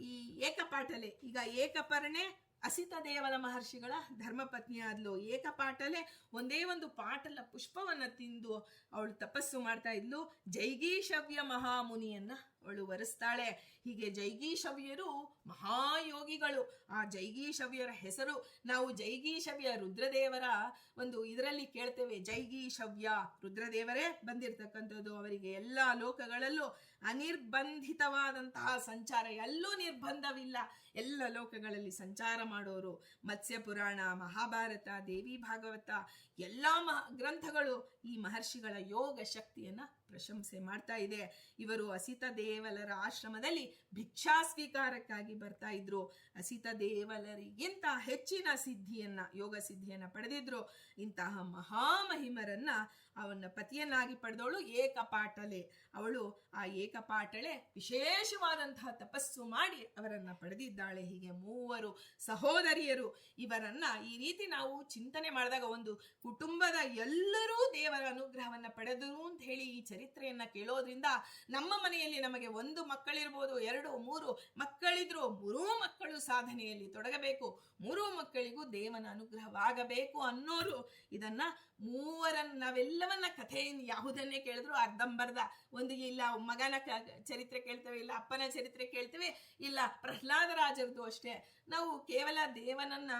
ಈ ಏಕಪಾಟಲೆ, ಈಗ ಏಕಪರ್ಣೆ ಅಸಿತ ದೇವಲ ಮಹರ್ಷಿಗಳ ಧರ್ಮಪತ್ನಿ ಆದ್ಲು. ಏಕಪಾಟಲೆ ಒಂದೇ ಒಂದು ಪಾಟಲ ಪುಷ್ಪವನ್ನ ತಿಂದು ಅವಳು ತಪಸ್ಸು ಮಾಡ್ತಾ ಇದ್ಲು. ಜೈಗೀಷವ್ಯ ಮಹಾಮುನಿಯನ್ನ ಅವಳು ವರಿಸ್ತಾಳೆ. ಹೀಗೆ ಜೈಗೀಷವ್ಯರು ಮಹಾಯೋಗಿಗಳು. ಆ ಜೈಗೀಷವ್ಯರ ಹೆಸರು ನಾವು ಜೈಗೀಷವ್ಯ ರುದ್ರದೇವರ ಒಂದು ಇದರಲ್ಲಿ ಕೇಳ್ತೇವೆ. ಜೈಗೀಷವ್ಯ ರುದ್ರದೇವರೇ ಬಂದಿರತಕ್ಕಂಥದ್ದು. ಅವರಿಗೆ ಎಲ್ಲ ಲೋಕಗಳಲ್ಲೂ ಅನಿರ್ಬಂಧಿತವಾದಂತಹ ಸಂಚಾರ, ಎಲ್ಲೂ ನಿರ್ಬಂಧವಿಲ್ಲ, ಎಲ್ಲ ಲೋಕಗಳಲ್ಲಿ ಸಂಚಾರ ಮಾಡೋರು. ಮತ್ಸ್ಯ ಪುರಾಣ, ಮಹಾಭಾರತ, ದೇವಿ ಭಾಗವತ ಎಲ್ಲ ಗ್ರಂಥಗಳು ಈ ಮಹರ್ಷಿಗಳ ಯೋಗ ಶಕ್ತಿಯನ್ನ ಪ್ರಶಂಸೆ ಮಾಡ್ತಾ ಇದೆ. ಇವರು ಅಸಿತ ದೇವಲರ ಆಶ್ರಮದಲ್ಲಿ ಭಿಕ್ಷಾ ಸ್ವೀಕಾರಕ್ಕಾಗಿ ಬರ್ತಾ ಇದ್ರು. ಅಸಿತ ದೇವಲರಿಗಿಂತ ಹೆಚ್ಚಿನ ಸಿದ್ಧಿಯನ್ನ, ಯೋಗ ಸಿದ್ಧಿಯನ್ನ ಪಡೆದಿದ್ರು. ಇಂತಹ ಮಹಾಮಹಿಮರನ್ನ ಅವನ ಪತಿಯನ್ನಾಗಿ ಪಡೆದವಳು ಏಕಪಾಟಲೆ. ಅವಳು ಆ ಏಕಪಾಟಳೆ ವಿಶೇಷವಾದಂತಹ ತಪಸ್ಸು ಮಾಡಿ ಅವರನ್ನ ಪಡೆದಿದ್ದಾಳೆ. ಹೀಗೆ ಮೂವರು ಸಹೋದರಿಯರು. ಇವರನ್ನ ಈ ರೀತಿ ನಾವು ಚಿಂತನೆ ಮಾಡಿದಾಗ ಒಂದು ಕುಟುಂಬದ ಎಲ್ಲರೂ ದೇವರ ಅನುಗ್ರಹವನ್ನ ಪಡೆದರು ಅಂತ ಹೇಳಿ ಈ ಚರಿತ್ರೆಯನ್ನ ಕೇಳೋದ್ರಿಂದ ನಮ್ಮ ಮನೆಯಲ್ಲಿ ನಮಗೆ ಒಂದು ಮಕ್ಕಳಿರ್ಬೋದು, 2, 3 ಮಕ್ಕಳಿದ್ರು, 3 ಮಕ್ಕಳು ಸಾಧನೆಯಲ್ಲಿ ತೊಡಗಬೇಕು, 3 ಮಕ್ಕಳಿಗೂ ದೇವನ ಅನುಗ್ರಹವಾಗಬೇಕು ಅನ್ನೋರು ಇದನ್ನ ನಾವೆಲ್ಲವನ್ನ ಕಥೆಯನ್ನು ಯಾವುದನ್ನೇ ಕೇಳಿದ್ರು ಅರ್ಧಂಬರ್ಧ, ಒಂದು ಇಲ್ಲ ಮಗನ ಚರಿತ್ರೆ ಕೇಳ್ತೇವೆ, ಇಲ್ಲ ಅಪ್ಪನ ಚರಿತ್ರೆ ಕೇಳ್ತೇವೆ, ಇಲ್ಲ ಪ್ರಹ್ಲಾದರಾಜರದು ಅಷ್ಟೇ. ನಾವು ಕೇವಲ ದೇವನನ್ನ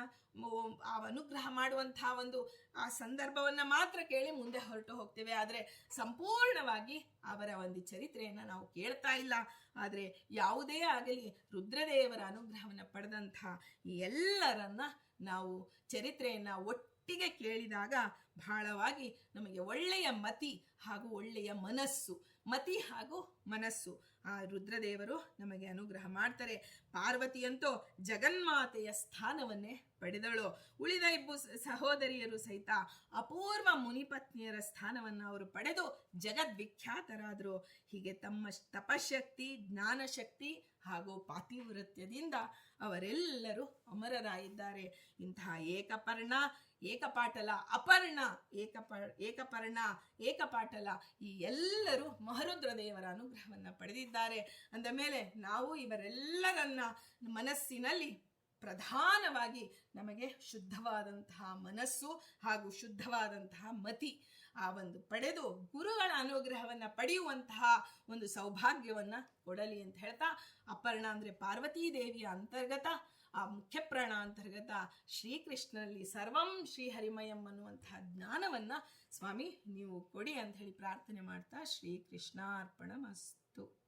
ಆ ಅನುಗ್ರಹ ಮಾಡುವಂತಹ ಒಂದು ಆ ಸಂದರ್ಭವನ್ನ ಮಾತ್ರ ಕೇಳಿ ಮುಂದೆ ಹೊರಟು ಹೋಗ್ತೇವೆ. ಆದರೆ ಸಂಪೂರ್ಣವಾಗಿ ಅವರ ಒಂದು ಚರಿತ್ರೆಯನ್ನ ನಾವು ಕೇಳ್ತಾ ಇಲ್ಲ. ಆದರೆ ಯಾವುದೇ ಆಗಲಿ ರುದ್ರದೇವರ ಅನುಗ್ರಹವನ್ನು ಪಡೆದಂಥ ಎಲ್ಲರನ್ನ ನಾವು ಚರಿತ್ರೆಯನ್ನ ಒಟ್ಟಿಗೆ ಕೇಳಿದಾಗ ಬಹಳವಾಗಿ ನಮಗೆ ಒಳ್ಳೆಯ ಮತಿ ಹಾಗೂ ಒಳ್ಳೆಯ ಮತಿ ಹಾಗೂ ಮನಸ್ಸು ಆ ರುದ್ರದೇವರು ನಮಗೆ ಅನುಗ್ರಹ ಮಾಡ್ತಾರೆ. ಪಾರ್ವತಿಯಂತೂ ಜಗನ್ಮಾತೆಯ ಸ್ಥಾನವನ್ನೇ ಪಡೆದಳು. ಉಳಿದ ಇಬ್ಬರು ಸಹೋದರಿಯರು ಸಹಿತ ಅಪೂರ್ವ ಮುನಿಪತ್ನಿಯರ ಸ್ಥಾನವನ್ನು ಅವರು ಪಡೆದು ಜಗದ್ವಿಖ್ಯಾತರಾದರು. ಹೀಗೆ ತಮ್ಮ ತಪಶಕ್ತಿ, ಜ್ಞಾನಶಕ್ತಿ ಹಾಗೂ ಪಾತಿವೃತ್ಯದಿಂದ ಅವರೆಲ್ಲರೂ ಅಮರರಾಗಿದ್ದಾರೆ. ಇಂತಹ ಏಕಪಾಟಲ, ಅಪರ್ಣ, ಏಕಪರ್ಣ, ಏಕಪಾಟಲ ಈ ಎಲ್ಲರೂ ಮಹರುದ್ರದೇವರ ಅನುಗ್ರಹವನ್ನು ಪಡೆದಿದ್ದಾರೆ. ಅಂದ ಮೇಲೆ ನಾವು ಇವರೆಲ್ಲರನ್ನ ಮನಸ್ಸಿನಲ್ಲಿ ಪ್ರಧಾನವಾಗಿ ನಮಗೆ ಶುದ್ಧವಾದಂತಹ ಮನಸ್ಸು ಹಾಗೂ ಶುದ್ಧವಾದಂತಹ ಮತಿ ಆ ಒಂದು ಪಡೆದು ಗುರುಗಳ ಅನುಗ್ರಹವನ್ನು ಪಡೆಯುವಂತಹ ಒಂದು ಸೌಭಾಗ್ಯವನ್ನ ಕೊಡಲಿ ಅಂತ ಹೇಳ್ತಾ, ಅಪರ್ಣ ಅಂದ್ರೆ ಪಾರ್ವತೀ ದೇವಿಯ ಅಂತರ್ಗತ, ಆ ಮುಖ್ಯ ಪ್ರಾಣ ಅಂತರ್ಗತ ಶ್ರೀಕೃಷ್ಣನಲ್ಲಿ ಸರ್ವಂ ಶ್ರೀಹರಿಮಯಂ ಅನ್ನುವಂತಹ ಜ್ಞಾನವನ್ನ ಸ್ವಾಮಿ ನೀವು ಕೊಡಿ ಅಂತ ಹೇಳಿ ಪ್ರಾರ್ಥನೆ ಮಾಡ್ತಾ ಶ್ರೀಕೃಷ್ಣಾರ್ಪಣಮಸ್ತು.